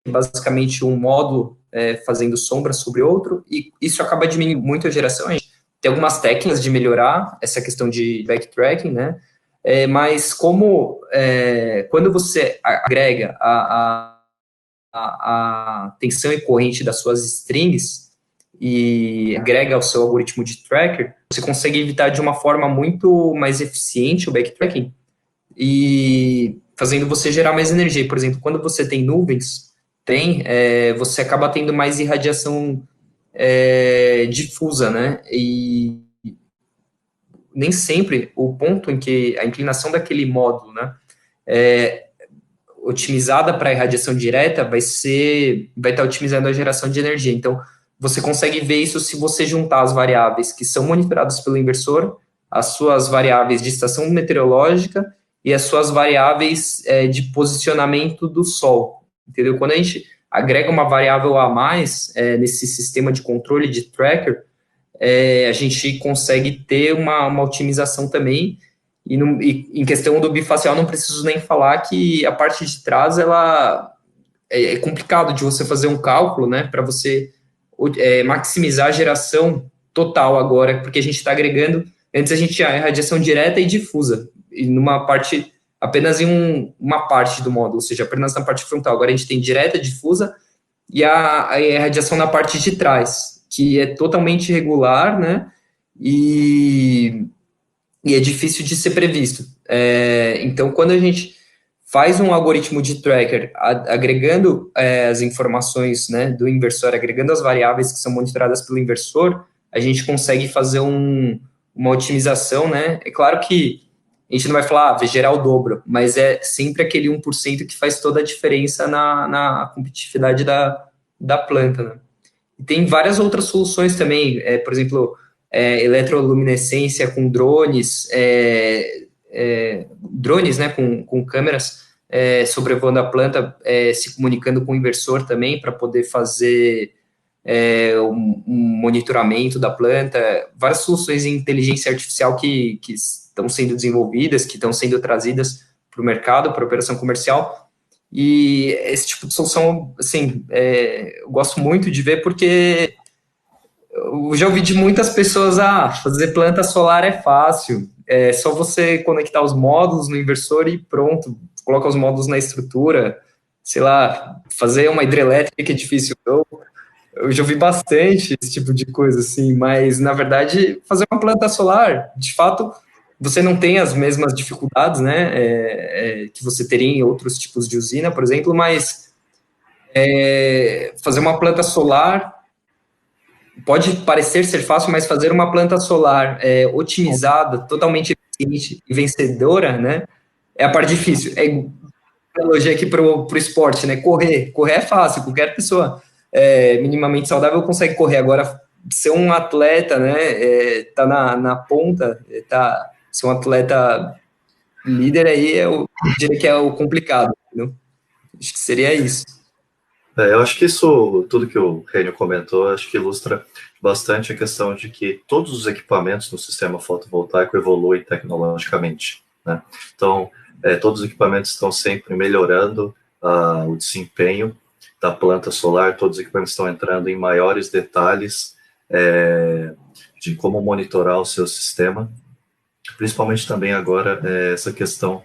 basicamente um módulo fazendo sombra sobre outro, e isso acaba diminuindo muito a geração. A gente tem algumas técnicas de melhorar essa questão de backtracking, né, mas quando você agrega a tensão e corrente das suas strings e agrega ao seu algoritmo de tracker, você consegue evitar de uma forma muito mais eficiente o backtracking e fazendo você gerar mais energia. Por exemplo, quando você tem nuvens, você acaba tendo mais irradiação difusa, né? E nem sempre o ponto em que a inclinação daquele módulo, né, otimizada para a irradiação direta vai estar otimizando a geração de energia. Então, você consegue ver isso se você juntar as variáveis que são monitoradas pelo inversor, as suas variáveis de estação meteorológica e as suas variáveis de posicionamento do sol, entendeu? Quando a gente agrega uma variável a mais nesse sistema de controle de tracker, a gente consegue ter uma otimização também. E em questão do bifacial, não preciso nem falar que a parte de trás ela é complicado de você fazer um cálculo, né, para você maximizar a geração total agora, porque a gente está agregando. Antes a gente tinha radiação direta e difusa, e numa parte, apenas em uma parte do módulo, ou seja, apenas na parte frontal. Agora a gente tem direta, difusa e a radiação na parte de trás, que é totalmente irregular, né, e é difícil de ser previsto. Então, quando a gente faz um algoritmo de tracker agregando as informações, né, do inversor, agregando as variáveis que são monitoradas pelo inversor, a gente consegue fazer uma otimização, né? É claro que a gente não vai falar, vai gerar o dobro, mas é sempre aquele 1% que faz toda a diferença na competitividade da planta, né? E tem várias outras soluções também, por exemplo, eletroluminescência com drones, drones, né, com câmeras sobrevoando a planta, se comunicando com o inversor também para poder fazer um monitoramento da planta, várias soluções de inteligência artificial que estão sendo desenvolvidas, que estão sendo trazidas para o mercado, para a operação comercial, e esse tipo de solução, assim, eu gosto muito de ver porque eu já ouvi de muitas pessoas, fazer planta solar é fácil, é só você conectar os módulos no inversor e pronto, coloca os módulos na estrutura, sei lá, fazer uma hidrelétrica é difícil. Eu já ouvi bastante esse tipo de coisa, assim, mas, na verdade, fazer uma planta solar, de fato, você não tem as mesmas dificuldades, né, que você teria em outros tipos de usina, por exemplo, mas fazer uma planta solar pode parecer ser fácil, mas fazer uma planta solar otimizada, totalmente eficiente e vencedora, né, é a parte difícil. É analogia aqui para o esporte, né, correr é fácil, qualquer pessoa minimamente saudável consegue correr. Agora, ser um atleta, né, tá na ponta, ser um atleta líder aí, eu diria que é o complicado, entendeu? Acho que seria isso. Eu acho que isso, tudo que o Rênio comentou, acho que ilustra bastante a questão de que todos os equipamentos no sistema fotovoltaico evoluem tecnologicamente, né? Então, todos os equipamentos estão sempre melhorando o desempenho da planta solar, todos os equipamentos estão entrando em maiores detalhes de como monitorar o seu sistema, principalmente também agora essa questão,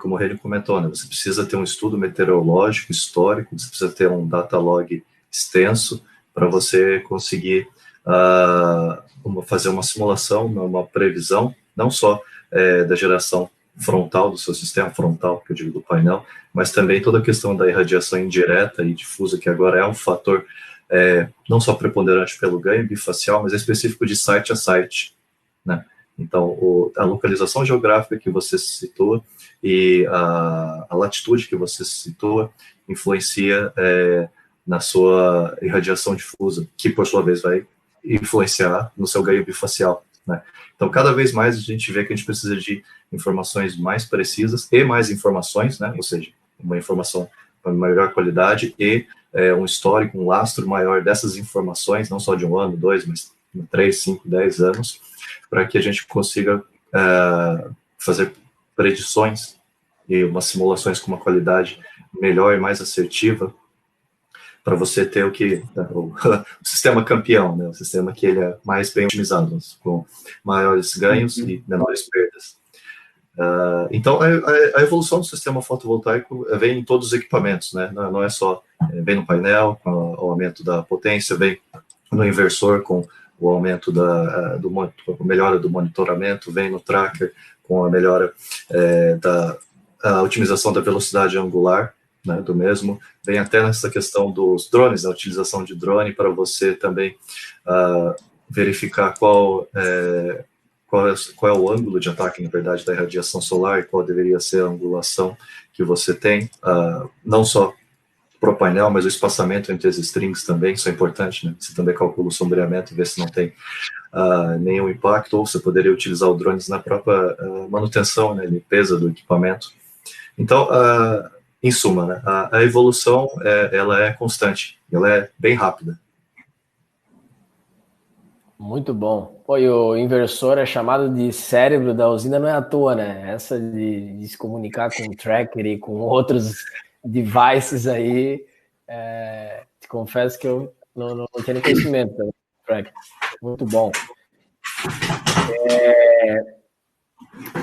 como o Rênio comentou, né, você precisa ter um estudo meteorológico histórico, você precisa ter um data log extenso para você conseguir fazer uma simulação, uma previsão, não só da geração frontal do seu sistema frontal, que eu digo do painel, mas também toda a questão da irradiação indireta e difusa, que agora é um fator não só preponderante pelo ganho bifacial, mas é específico de site a site, né? Então, a localização geográfica que você citou e a latitude que você citou influencia na sua irradiação difusa, que por sua vez vai influenciar no seu ganho bifacial, né? Então, cada vez mais a gente vê que a gente precisa de informações mais precisas e mais informações, né? Ou seja, uma informação com melhor qualidade e um histórico, um lastro maior dessas informações, não só de 1 ano, 2, mas 3, 5, 10 anos, para que a gente consiga fazer predições e umas simulações com uma qualidade melhor e mais assertiva, para você ter o sistema campeão, né? O sistema que ele é mais bem otimizado, com maiores ganhos e menores perdas. Então, a evolução do sistema fotovoltaico vem em todos os equipamentos, né? Não é só, vem no painel, com o aumento da potência, vem no inversor, com o aumento a melhora do monitoramento, vem no tracker, com a melhora da otimização da velocidade angular, né, do mesmo, vem até nessa questão dos drones, a utilização de drone para você também verificar qual é o ângulo de ataque, na verdade, da irradiação solar e qual deveria ser a angulação que você tem, não só para o painel, mas o espaçamento entre as strings também, isso é importante, né? Você também calcula o sombreamento e vê se não tem nenhum impacto, ou você poderia utilizar o drones na própria manutenção, né, limpeza do equipamento. Então, em suma, né, a evolução ela é constante, ela é bem rápida. Muito bom. E o inversor é chamado de cérebro da usina, não é à toa, né? Essa de se comunicar com o tracker e com outros devices aí, te confesso que eu não tinha conhecimento. Muito bom.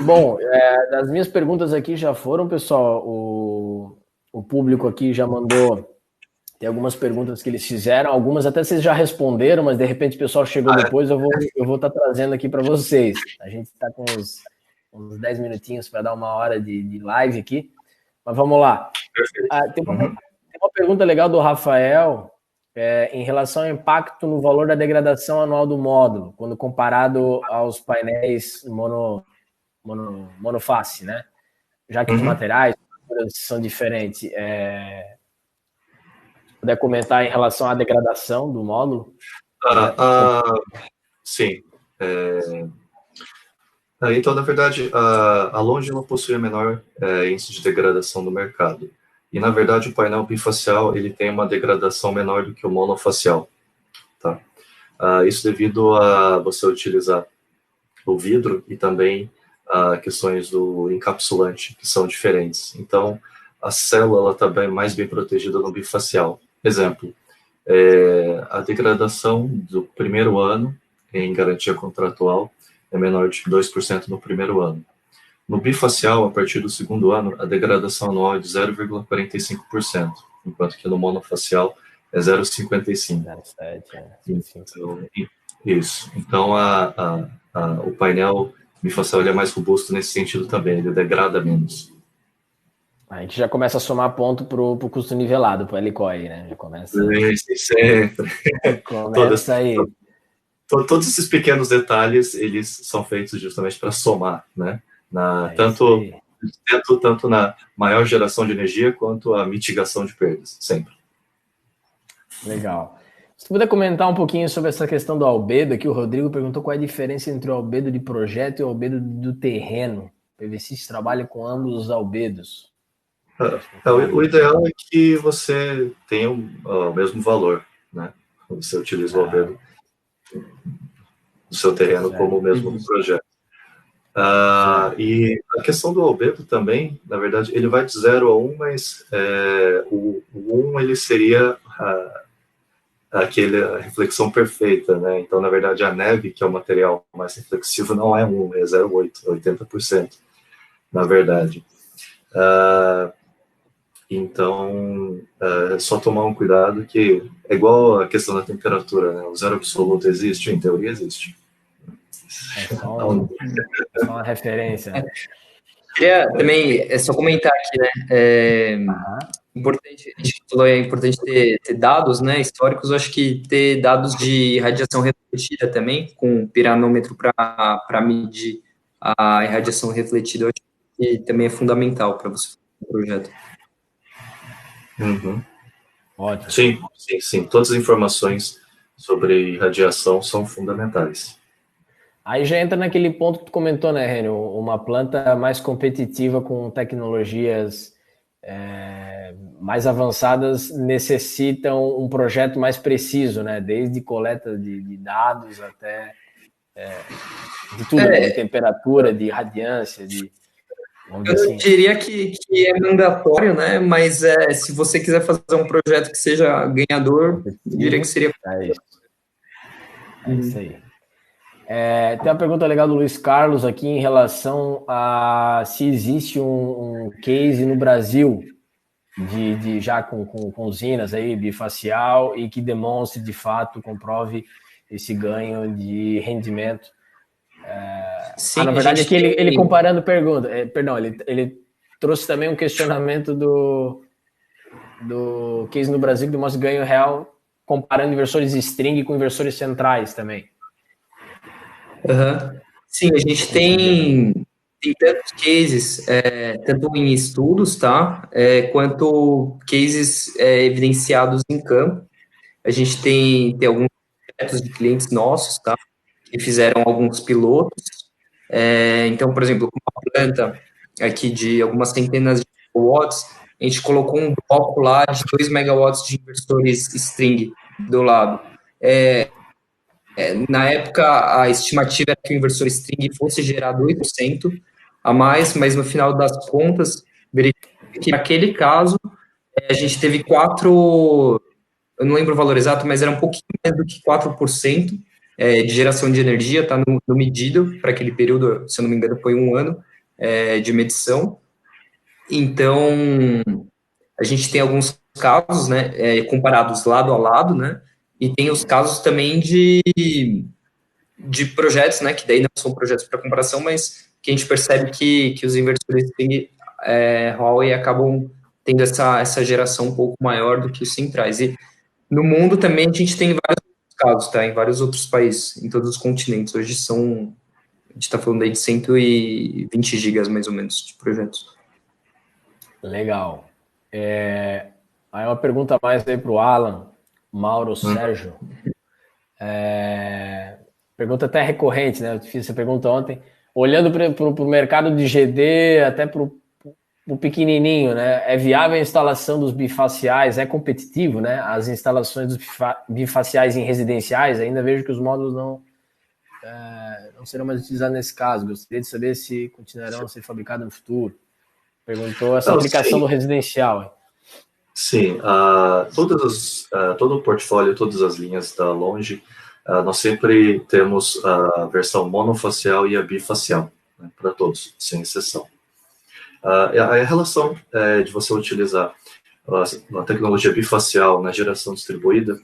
Bom, das minhas perguntas aqui já foram, pessoal. O público aqui já mandou. Tem algumas perguntas que eles fizeram, algumas até vocês já responderam, mas de repente o pessoal chegou depois, eu vou estar trazendo aqui para vocês. A gente está com uns 10 minutinhos para dar uma hora de live aqui, Mas vamos lá. Tem Uhum. uma pergunta legal do Rafael em relação ao impacto no valor da degradação anual do módulo, quando comparado aos painéis monoface, né? Já que os materiais são diferentes. Se puder comentar em relação à degradação do módulo? Sim. Então, na verdade, a longe ela possui a menor índice de degradação do mercado. E, na verdade, o painel bifacial ele tem uma degradação menor do que o monofacial. Tá? Isso devido a você utilizar o vidro e também questões do encapsulante, que são diferentes. Então, a célula está mais bem protegida no bifacial. Exemplo, a degradação do primeiro ano em garantia contratual é menor de 2% no primeiro ano. No bifacial, a partir do segundo ano, a degradação anual é de 0,45%, enquanto que no monofacial é 0,55%. Então, isso. Então, o painel bifacial ele é mais robusto nesse sentido também, ele degrada menos. A gente já começa a somar ponto para o custo nivelado, para o helicoide, né? Já começa. Sempre. Começa aí. Todos esses pequenos detalhes, eles são feitos justamente para somar, né? Tanto na maior geração de energia, quanto a mitigação de perdas, sempre. Legal. Se puder comentar um pouquinho sobre essa questão do albedo, aqui o Rodrigo perguntou qual é a diferença entre o albedo de projeto e o albedo do terreno. O PVC trabalha com ambos os albedos. O ideal é que você tenha o mesmo valor, né? Você utiliza o albedo do seu terreno como o mesmo do projeto. E a questão do albedo também, na verdade, ele vai de 0 a 1, mas o 1 ele seria a reflexão perfeita, né? Então, na verdade, a neve, que é o material mais reflexivo, não é 1, é 0,8, 80%, na verdade. Então, é só tomar um cuidado que é igual a questão da temperatura, né? O zero absoluto existe? Em teoria existe. É só uma referência. Queria também só comentar aqui, né? Importante, a gente falou, é importante ter dados, né, históricos. Eu acho que ter dados de radiação refletida também, com piranômetro para medir a irradiação refletida, eu acho que também é fundamental para você fazer um projeto. Ótimo. Sim. Todas as informações sobre radiação são fundamentais. Aí já entra naquele ponto que tu comentou, né, Rênio? Uma planta mais competitiva com tecnologias mais avançadas necessitam um projeto mais preciso, né? Desde coleta de dados até de tudo, né? De temperatura, de radiância, Eu diria que é mandatório, né? Mas se você quiser fazer um projeto que seja ganhador, eu diria que seria. É isso aí. Tem uma pergunta legal do Luiz Carlos aqui em relação a se existe um case no Brasil já com usinas aí, bifacial, e que demonstre de fato, comprove esse ganho de rendimento. Sim, na verdade, aqui ele comparando pergunta, ele trouxe também um questionamento do case no Brasil que demonstra ganho real comparando inversores string com inversores centrais também. Sim, a gente tem tantos cases, tanto em estudos, tá? Quanto cases evidenciados em campo. A gente tem alguns projetos de clientes nossos, tá? Que fizeram alguns pilotos. Então, por exemplo, com uma planta aqui de algumas centenas de megawatts, a gente colocou um bloco lá de 2 megawatts de inversores string do lado. Na época, a estimativa era que o inversor string fosse gerar 2% a mais, mas no final das contas, verifica que naquele caso, a gente teve 4, eu não lembro o valor exato, mas era um pouquinho mais do que 4% de geração de energia, tá no medido, para aquele período, se eu não me engano, foi 1 ano de medição. Então, a gente tem alguns casos, né, comparados lado a lado, né, e tem os casos também de projetos, né, que daí não são projetos para comparação, mas que a gente percebe que os inversores Huawei acabam tendo essa geração um pouco maior do que os centrais. E no mundo também a gente tem vários casos, tá? Em vários outros países, em todos os continentes. Hoje a gente está falando aí de 120 gigas, mais ou menos, de projetos. Legal. Aí uma pergunta mais aí para o Alan, Mauro, Sérgio. Pergunta até recorrente, né? Eu fiz essa pergunta ontem. Olhando para o mercado de GD, até para o pequenininho, né? É viável a instalação dos bifaciais? É competitivo, né? As instalações dos bifaciais em residenciais? Ainda vejo que os módulos não serão mais utilizados nesse caso. Gostaria de saber se continuarão a ser fabricados no futuro. Perguntou essa aplicação do residencial. Sim, todo o portfólio, todas as linhas da Longe, nós sempre temos a versão monofacial e a bifacial, né, para todos, sem exceção. A relação de você utilizar a tecnologia bifacial na geração distribuída,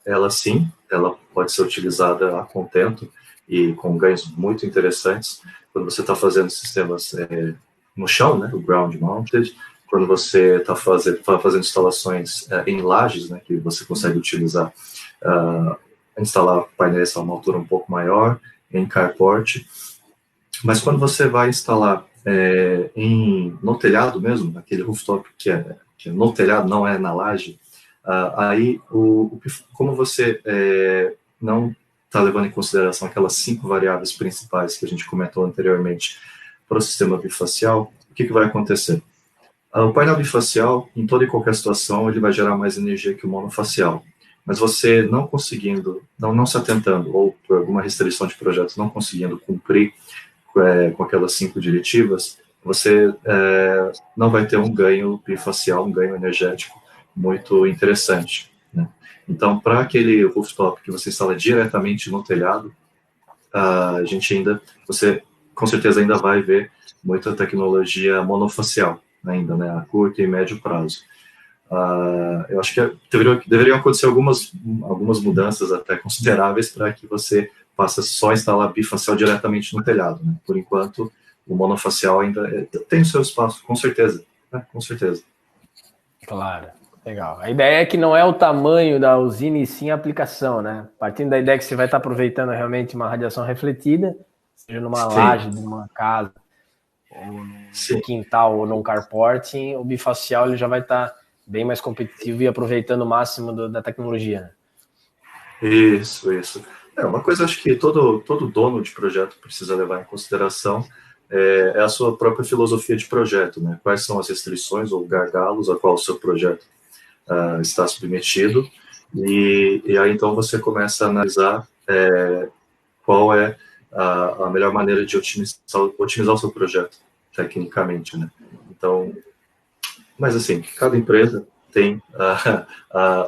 ela pode ser utilizada a contento e com ganhos muito interessantes quando você está fazendo sistemas no chão, né, o ground mounted, quando você está fazendo instalações em lajes, né, que você consegue utilizar, instalar painéis a uma altura um pouco maior, em carport. Mas quando você vai instalar no telhado mesmo, aquele rooftop que é no telhado, não é na laje, aí, como você não está levando em consideração aquelas 5 variáveis principais que a gente comentou anteriormente para o sistema bifacial, o que vai acontecer? O painel bifacial, em toda e qualquer situação, ele vai gerar mais energia que o monofacial. Mas você não conseguindo, não se atentando, ou por alguma restrição de projetos, não conseguindo cumprir com aquelas 5 diretivas, você não vai ter um ganho bifacial, um ganho energético muito interessante, né? Então, para aquele rooftop que você instala diretamente no telhado, você com certeza ainda vai ver muita tecnologia monofacial, ainda, né, a curto e médio prazo. Eu acho que deveriam acontecer algumas mudanças até consideráveis para que você possa só instalar bifacial diretamente no telhado, né? Por enquanto, o monofacial ainda tem o seu espaço, com certeza, né? Com certeza. Claro, legal. A ideia é que não é o tamanho da usina e sim a aplicação, né? Partindo da ideia que você vai estar aproveitando realmente uma radiação refletida, seja numa laje, numa casa, ou no quintal, ou num carport, o bifacial ele já vai estar bem mais competitivo e aproveitando o máximo da tecnologia, né? Isso. Uma coisa acho que todo dono de projeto precisa levar em consideração é a sua própria filosofia de projeto, né? Quais são as restrições ou gargalos a qual o seu projeto está submetido, e aí então você começa a analisar qual é a melhor maneira de otimizar o seu projeto, tecnicamente, né? Então, mas assim, cada empresa tem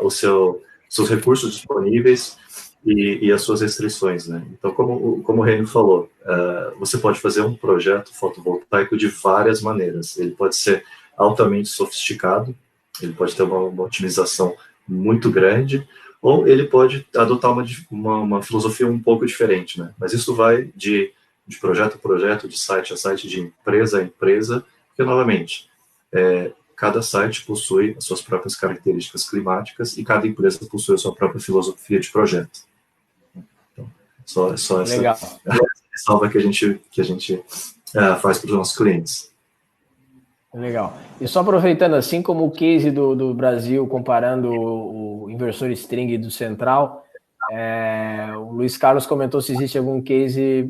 os seus recursos disponíveis e as suas restrições, né? Então, como o Renio falou, você pode fazer um projeto fotovoltaico de várias maneiras. Ele pode ser altamente sofisticado, ele pode ter uma otimização muito grande, ou ele pode adotar uma filosofia um pouco diferente, né? Mas isso vai de projeto a projeto, de site a site, de empresa a empresa, porque, novamente, cada site possui as suas próprias características climáticas e cada empresa possui a sua própria filosofia de projeto. Então, só essa ressalva que a gente faz para os nossos clientes. Legal. E só aproveitando, assim como o case do Brasil, comparando o inversor string do Central, o Luiz Carlos comentou se existe algum case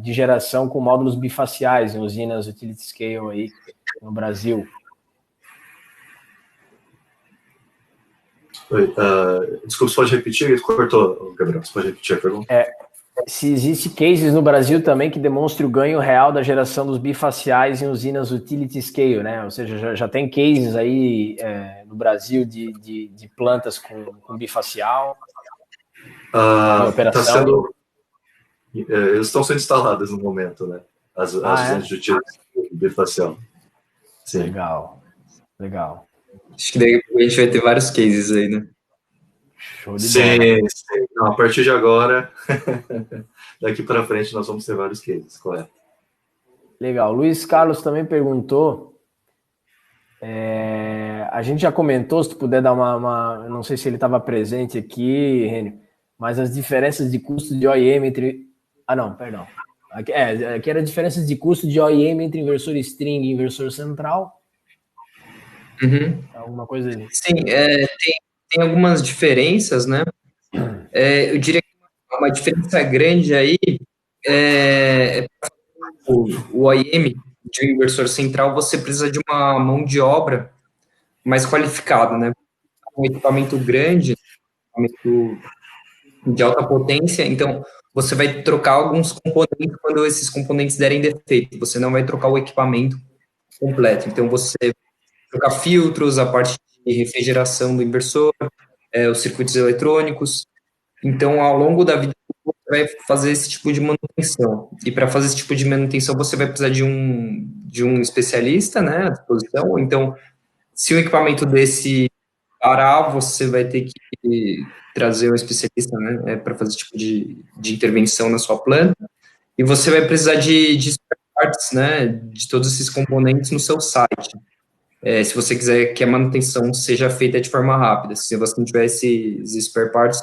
de geração com módulos bifaciais em usinas utility scale aí no Brasil. Desculpa, você pode repetir? Cortou, Gabriel. Você pode repetir a pergunta? Se existe cases no Brasil também que demonstre o ganho real da geração dos bifaciais em usinas utility scale, né? Ou seja, já tem cases aí no Brasil de plantas com bifacial em operação. Eles estão sendo instaladas no momento, né? As usinas de utility bifacial. Sim. Legal. Acho que daí a gente vai ter vários cases aí, né? Show de bola. Sim. Não, a partir de agora, daqui para frente, nós vamos ter vários cases, correto? Legal. Luiz Carlos também perguntou. A gente já comentou, se tu puder dar não sei se ele estava presente aqui, Renio, mas as diferenças de custo de OIM entre... não, perdão. Aqui era diferenças de custo de OIM entre inversor string e inversor central. Uhum. Alguma coisa ali. Sim, tem algumas diferenças, né? Eu diria que uma diferença grande aí o OIM de um inversor central, você precisa de uma mão de obra mais qualificada, né? Um equipamento grande, equipamento de alta potência, então você vai trocar alguns componentes quando esses componentes derem defeito, você não vai trocar o equipamento completo, então você trocar filtros, a parte de refrigeração do inversor, os circuitos eletrônicos, então ao longo da vida você vai fazer esse tipo de manutenção, e para fazer esse tipo de manutenção você vai precisar de um especialista, né, à disposição, ou então se um equipamento desse parar, você vai ter que trazer um especialista, né, para fazer esse tipo de intervenção na sua planta, e você vai precisar de spare parts, né, de todos esses componentes no seu site. Se você quiser que a manutenção seja feita de forma rápida, se você não tiver esses spare parts,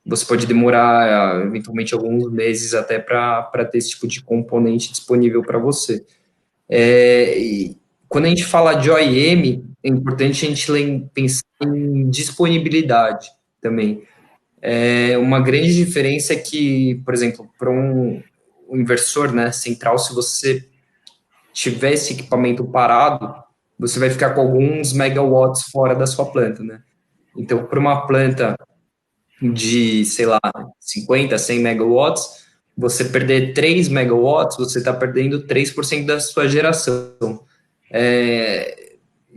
você pode demorar, eventualmente, alguns meses até para ter esse tipo de componente disponível para você. E quando a gente fala de OIM, é importante a gente pensar em disponibilidade também. Uma grande diferença é que, por exemplo, para um inversor, né, central, se você tiver esse equipamento parado, você vai ficar com alguns megawatts fora da sua planta, né? Então, para uma planta de, sei lá, 50, 100 megawatts, você perder 3 megawatts, você está perdendo 3% da sua geração.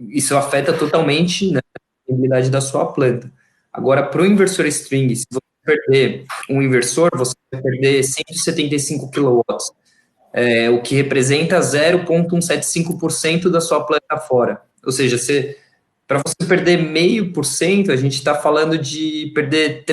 Isso afeta totalmente, né, a disponibilidade da sua planta. Agora, para o inversor string, se você perder um inversor, você vai perder 175 kilowatts, o que representa 0,175% da sua planta fora. Ou seja, para você perder 0,5%, a gente está falando de perder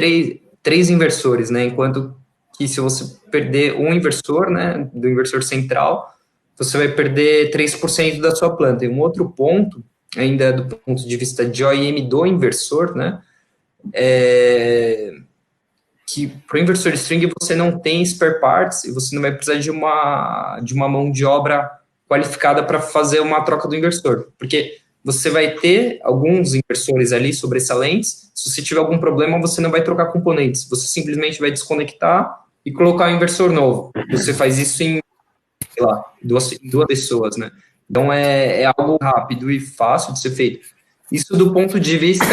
três inversores, né? Enquanto que se você perder um inversor, né, do inversor central, você vai perder 3% da sua planta. E um outro ponto, ainda do ponto de vista de OIM do inversor, né, que para o inversor string você não tem spare parts e você não vai precisar de uma mão de obra qualificada para fazer uma troca do inversor, porque você vai ter alguns inversores ali sobressalentes, se você tiver algum problema, você não vai trocar componentes, você simplesmente vai desconectar e colocar um inversor novo. Você faz isso em, sei lá, duas pessoas, né? Então, é algo rápido e fácil de ser feito. Isso do ponto de vista,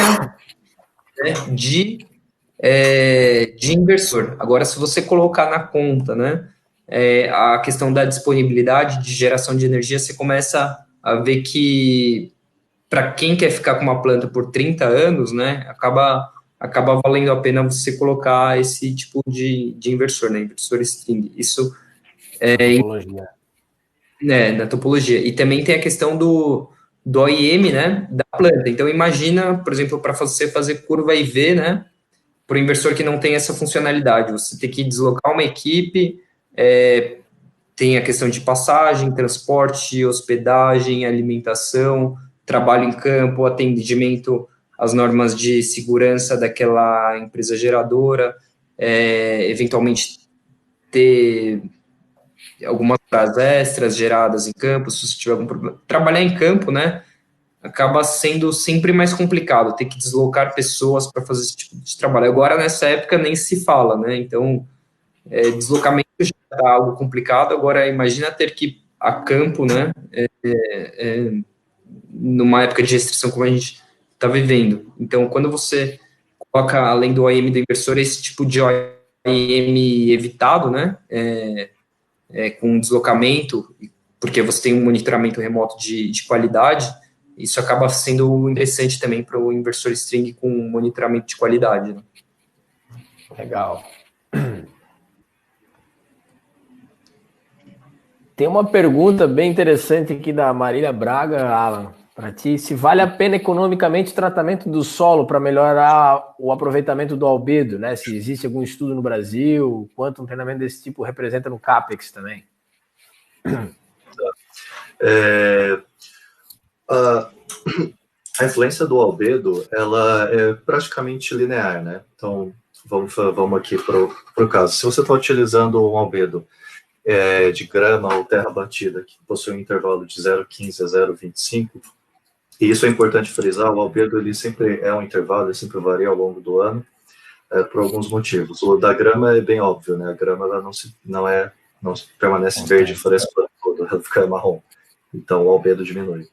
né, de inversor. Agora, se você colocar na conta, né, a questão da disponibilidade de geração de energia, você começa a ver que para quem quer ficar com uma planta por 30 anos, né, acaba valendo a pena você colocar esse tipo de inversor, né, inversor string. Isso Topologia. Na topologia. E também tem a questão do OIM, né, da planta. Então, imagina, por exemplo, para você fazer curva IV, né, para o inversor que não tem essa funcionalidade, você tem que deslocar uma equipe, tem a questão de passagem, transporte, hospedagem, alimentação, trabalho em campo, atendimento às normas de segurança daquela empresa geradora, eventualmente ter algumas horas extras geradas em campo, se você tiver algum problema. Trabalhar em campo, né, acaba sendo sempre mais complicado, ter que deslocar pessoas para fazer esse tipo de trabalho. Agora, nessa época, nem se fala, né? Então, deslocamento já é algo complicado, agora imagina ter que ir a campo, né? Numa época de restrição como a gente está vivendo. Então, quando você coloca, além do OIM do inversor, esse tipo de OIM evitado, né? Com deslocamento, porque você tem um monitoramento remoto de qualidade, isso acaba sendo interessante também para o inversor string com monitoramento de qualidade. Né? Legal. Tem uma pergunta bem interessante aqui da Marília Braga, Alan, para ti. Se vale a pena economicamente o tratamento do solo para melhorar o aproveitamento do albedo, né? Se existe algum estudo no Brasil, quanto um treinamento desse tipo representa no CAPEX também? A influência do albedo, ela é praticamente linear, né? Então, vamos aqui para o caso. Se você está utilizando um albedo de grama ou terra batida, que possui um intervalo de 0,15 a 0,25, e isso é importante frisar, o albedo ele sempre é um intervalo, ele sempre varia ao longo do ano, por alguns motivos. O da grama é bem óbvio, né? A grama ela não permanece verde, floresce o ano todo, ela fica marrom. Então, o albedo diminui.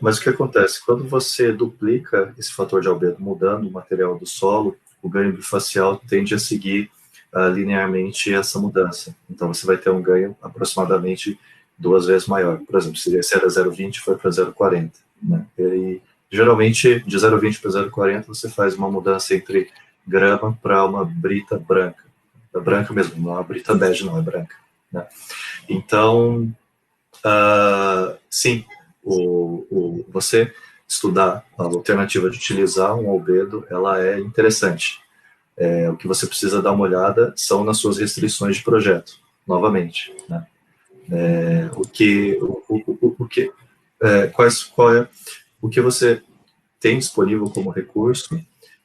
Mas o que acontece? Quando você duplica esse fator de albedo, mudando o material do solo, o ganho bifacial tende a seguir linearmente essa mudança. Então, você vai ter um ganho aproximadamente 2 vezes maior. Por exemplo, se era 0,20, foi para 0,40. Né? E, geralmente, de 0,20 para 0,40, você faz uma mudança entre grama para uma brita branca. É branca mesmo, não é uma brita bege, não, é branca. Né? Então, sim, você estudar a alternativa de utilizar um albedo, ela é interessante. O que você precisa dar uma olhada são nas suas restrições de projeto, novamente. Né? O que você tem disponível como recurso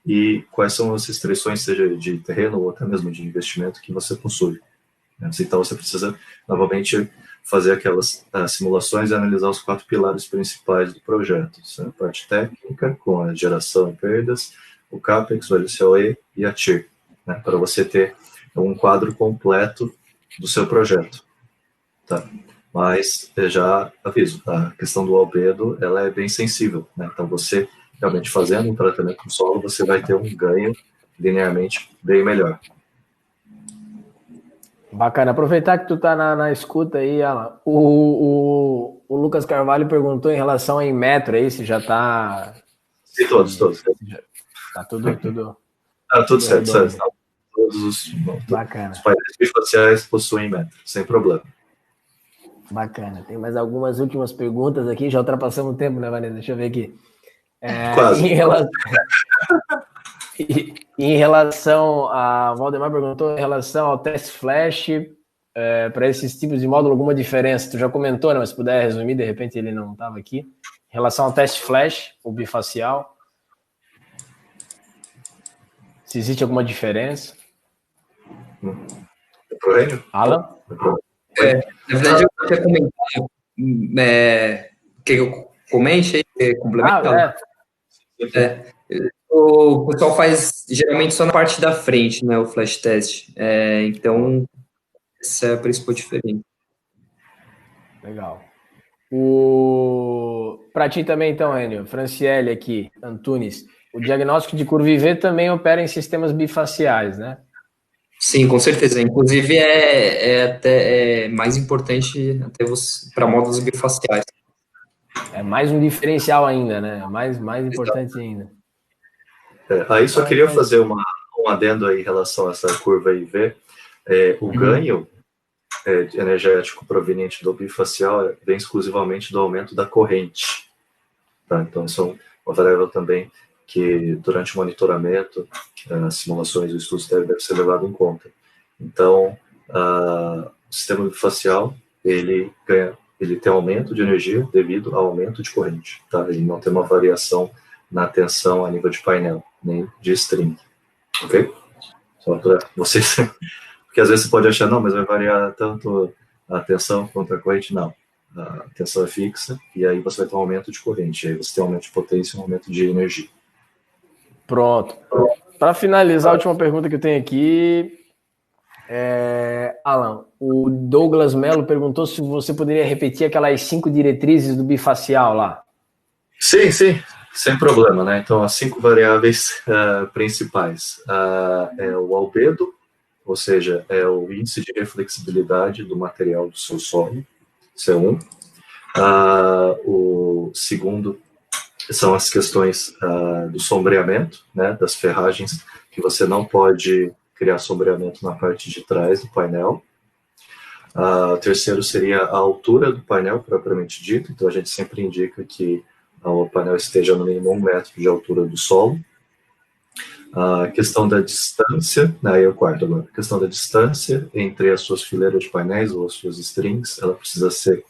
e quais são as restrições, seja de terreno ou até mesmo de investimento, que você possui. Então, você precisa, novamente, fazer aquelas simulações e analisar os 4 pilares principais do projeto. A parte técnica, com a geração e perdas, o CAPEX, o LCOE e a TIR, né, para você ter um quadro completo do seu projeto. Tá? Mas, já aviso, a questão do albedo, ela é bem sensível. Né? Então, você, realmente, fazendo um tratamento no solo, você vai ter um ganho linearmente bem melhor. Bacana. Aproveitar que tu tá na escuta aí, Alan. O Lucas Carvalho perguntou em relação em metro aí, se já tá... Sim, todos. Tá tudo tudo certo. Todos os painéis bifaciais possuem metro, sem problema. Bacana. Tem mais algumas últimas perguntas aqui, já ultrapassamos o tempo, né, Vanessa? Deixa eu ver aqui. Quase. Em relação a... Valdemar perguntou em relação ao teste flash, para esses tipos de módulo, alguma diferença? Tu já comentou, né? Mas se puder resumir, de repente ele não estava aqui. Em relação ao teste flash, o bifacial, se existe alguma diferença? Alan? Na verdade, eu queria comentar. Que eu comente aí, complementar. O pessoal faz geralmente só na parte da frente, né, o flash test. Então, essa é a principal diferença. Legal. Para ti também, então, Enio, Franciele aqui, Antunes, o diagnóstico de curva IV também opera em sistemas bifaciais, né? Sim, com certeza. Inclusive, até mais importante até para módulos bifaciais. É mais um diferencial ainda, né? Mais importante ainda. Aí só queria fazer um adendo aí em relação a essa curva IV. O ganho energético proveniente do bifacial vem exclusivamente do aumento da corrente. Tá? Então, isso é uma variável também que, durante o monitoramento, as simulações e os estudos deve ser levado em conta. Então, o sistema bifacial, ele tem aumento de energia devido ao aumento de corrente. Tá? Ele não tem uma variação na tensão a nível de painel, nem de string. Ok? Só para vocês... Porque às vezes você pode achar, não, mas vai variar tanto a tensão quanto a corrente. Não. A tensão é fixa e aí você vai ter um aumento de corrente. Aí você tem um aumento de potência e um aumento de energia. Pronto. Para finalizar, a última pergunta que eu tenho aqui... Alan, o Douglas Mello perguntou se você poderia repetir aquelas 5 diretrizes do bifacial lá. Sim, sem problema, né? Então, as 5 variáveis principais é o albedo, ou seja, é o índice de reflexibilidade do material do seu solo, isso é 1. O segundo são as questões do sombreamento, né, das ferragens, que você não pode criar sombreamento na parte de trás do painel. O terceiro seria a altura do painel, propriamente dito. Então, a gente sempre indica que o painel esteja no mínimo 1 metro de altura do solo. A questão da distância, aí é o quarto agora, a questão da distância entre as suas fileiras de painéis ou as suas strings, ela precisa ser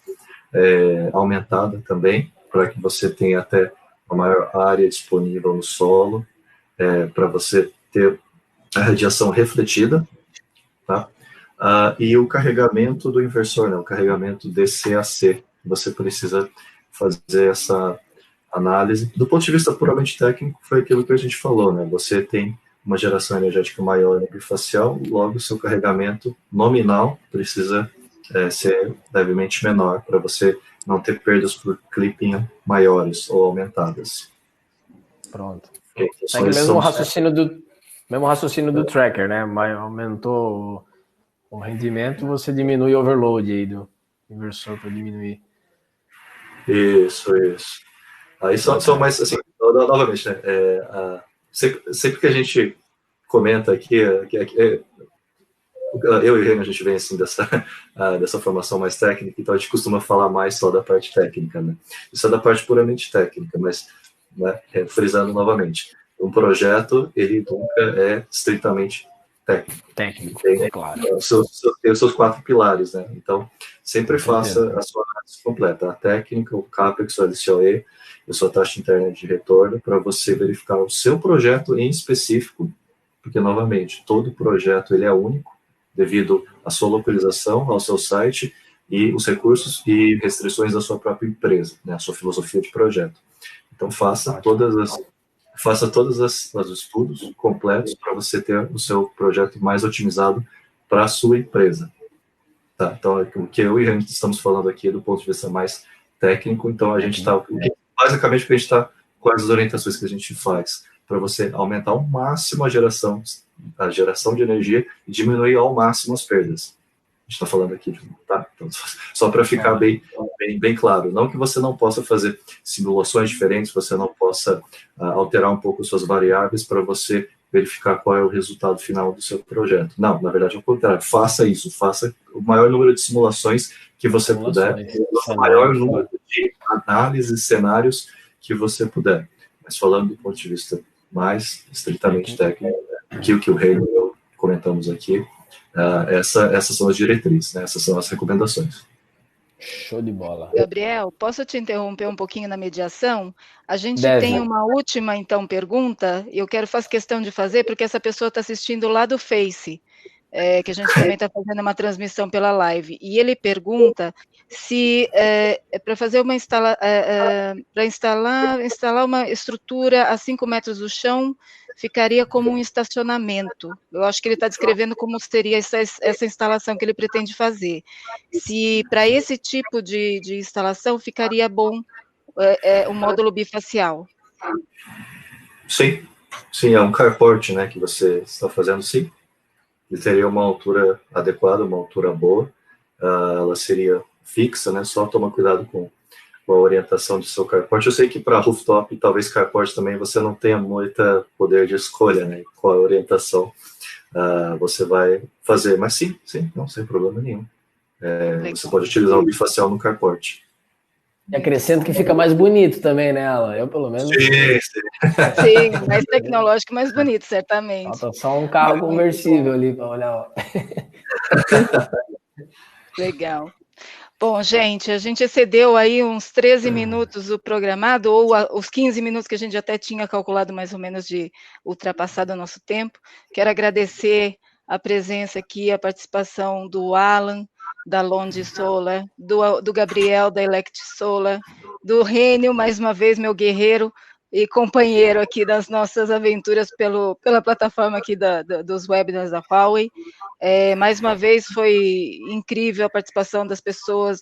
aumentada também, para que você tenha até uma maior área disponível no solo, para você ter a radiação refletida, tá? E o carregamento do inversor, né, o carregamento DC-AC, você precisa fazer essa análise. Do ponto de vista puramente técnico, foi aquilo que a gente falou, né? Você tem uma geração energética maior no bifacial, logo o seu carregamento nominal precisa ser levemente menor, para você não ter perdas por clipping maiores ou aumentadas. Pronto. Segue o mesmo raciocínio do tracker, né? Mas aumentou o rendimento, você diminui o overload aí do inversor para diminuir. Isso. Aí são mais, assim, novamente, né? Sempre que a gente comenta aqui, eu e o Renan, a gente vem assim dessa formação mais técnica, então a gente costuma falar mais só da parte técnica, né? Isso é da parte puramente técnica, mas, né, frisando novamente, um projeto, ele nunca é estritamente técnico. Tem, claro. Tem os seus 4 pilares, né? Então, sempre faça a sua análise completa, a técnica, o CAPEX, o LCOE, a sua taxa interna de retorno, para você verificar o seu projeto em específico, porque, novamente, todo projeto ele é único, devido à sua localização, ao seu site e os recursos e restrições da sua própria empresa, né, a sua filosofia de projeto. Então, faça todos os estudos completos para você ter o seu projeto mais otimizado para a sua empresa. Tá? Então, o que eu e a gente estamos falando aqui é do ponto de vista mais técnico, então a gente está, basicamente, a gente está com as orientações que a gente faz, para você aumentar ao máximo a geração de energia e diminuir ao máximo as perdas. A gente está falando aqui, tá? Então, só para ficar bem claro. Não que você não possa fazer simulações diferentes, você não possa alterar um pouco suas variáveis para você verificar qual é o resultado final do seu projeto. Não, na verdade, é o contrário. Faça isso, faça o maior número de simulações que você puder, o maior número de análises, cenários que você puder. Mas falando do ponto de vista mais estritamente técnico, que o que o Rei e eu comentamos aqui, essas são as diretrizes, né? Essas são as recomendações. Show de bola. Gabriel, posso te interromper um pouquinho na mediação? A gente Deve. tem uma última, então, pergunta, e eu faço questão de fazer, porque essa pessoa está assistindo lá do Face, que a gente também está fazendo uma transmissão pela live, e ele pergunta se para fazer uma para instalar uma estrutura a 5 metros do chão, ficaria como um estacionamento. Eu acho que ele está descrevendo como seria essa instalação que ele pretende fazer. Se para esse tipo de instalação ficaria bom o módulo bifacial. Sim, é um carport, né, que você está fazendo, sim. Ele teria uma altura adequada, uma altura boa, ela seria fixa, né, só toma cuidado com a orientação do seu carport. Eu sei que para rooftop e talvez carport também você não tenha muito poder de escolha, né, qual a orientação você vai fazer, mas sim, não, sem problema nenhum. Você pode utilizar o bifacial no carport. E acrescento que fica mais bonito também, né, Alan? Eu, pelo menos... Sim, mais tecnológico, mais bonito, certamente. Falta só um carro conversível ali para olhar. Legal. Bom, gente, a gente excedeu aí uns 13 minutos o programado, ou os 15 minutos que a gente até tinha calculado mais ou menos de ultrapassado o nosso tempo. Quero agradecer a presença aqui, a participação do Alan, da Londe Solar, do Gabriel, da Elect Solar, do Rênio, mais uma vez, meu guerreiro e companheiro aqui das nossas aventuras pela plataforma aqui dos webinars da Huawei. Mais uma vez, foi incrível a participação das pessoas,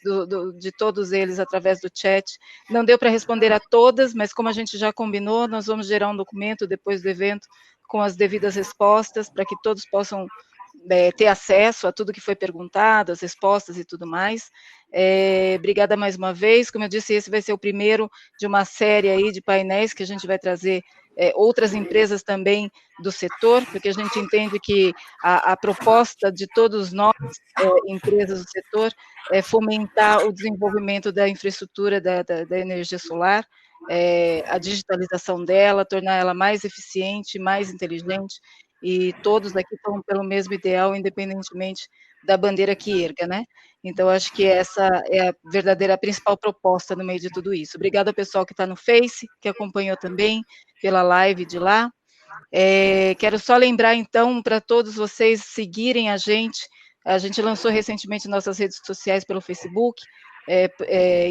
de todos eles, através do chat. Não deu para responder a todas, mas como a gente já combinou, nós vamos gerar um documento depois do evento com as devidas respostas, para que todos possam ter acesso a tudo que foi perguntado, as respostas e tudo mais. Obrigada mais uma vez. Como eu disse, esse vai ser o primeiro de uma série aí de painéis que a gente vai trazer outras empresas também do setor, porque a gente entende que a proposta de todos nós, empresas do setor, é fomentar o desenvolvimento da infraestrutura da energia solar, a digitalização dela, tornar ela mais eficiente, mais inteligente, e todos aqui estão pelo mesmo ideal, independentemente da bandeira que erga, né? Então, acho que essa é a verdadeira, a principal proposta no meio de tudo isso. Obrigada ao pessoal que está no Face, que acompanhou também pela live de lá. Quero só lembrar, então, para todos vocês seguirem a gente lançou recentemente nossas redes sociais pelo Facebook,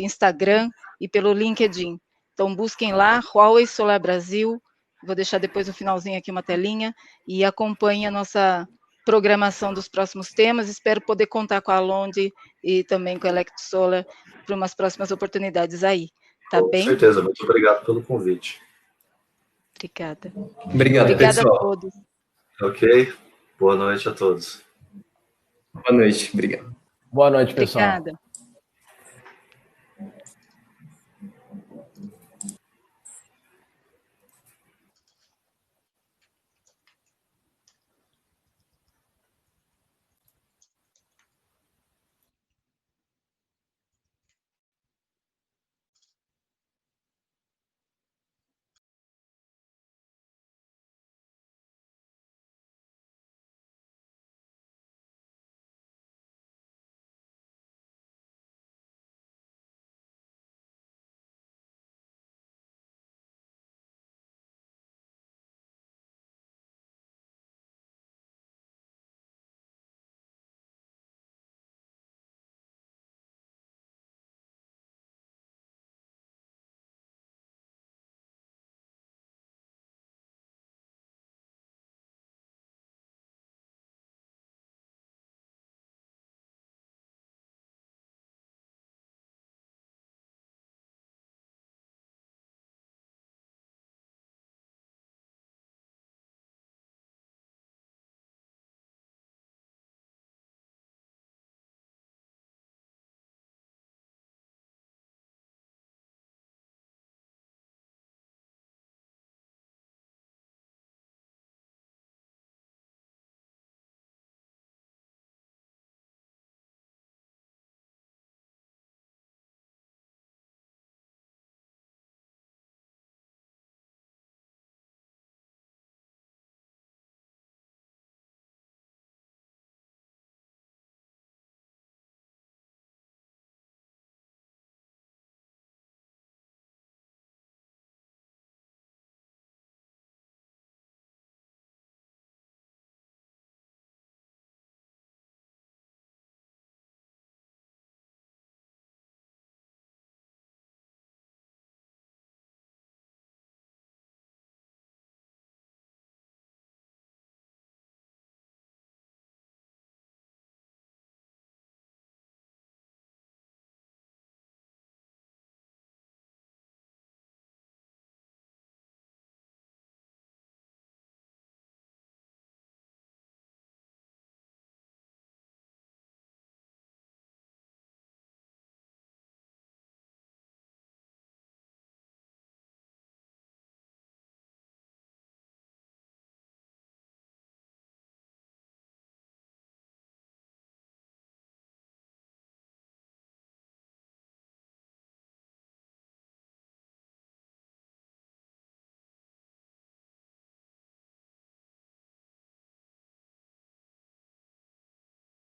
Instagram e pelo LinkedIn. Então, busquem lá, Huawei Solar Brasil, vou deixar depois no finalzinho aqui uma telinha, e acompanhem a nossa programação dos próximos temas. Espero poder contar com a Alonde e também com a Elect Solar para umas próximas oportunidades aí. Tá bem? Com certeza, muito obrigado pelo convite. Obrigada. Obrigado, pessoal. A todos. Ok, boa noite a todos. Boa noite, obrigado. Boa noite, pessoal. Obrigada.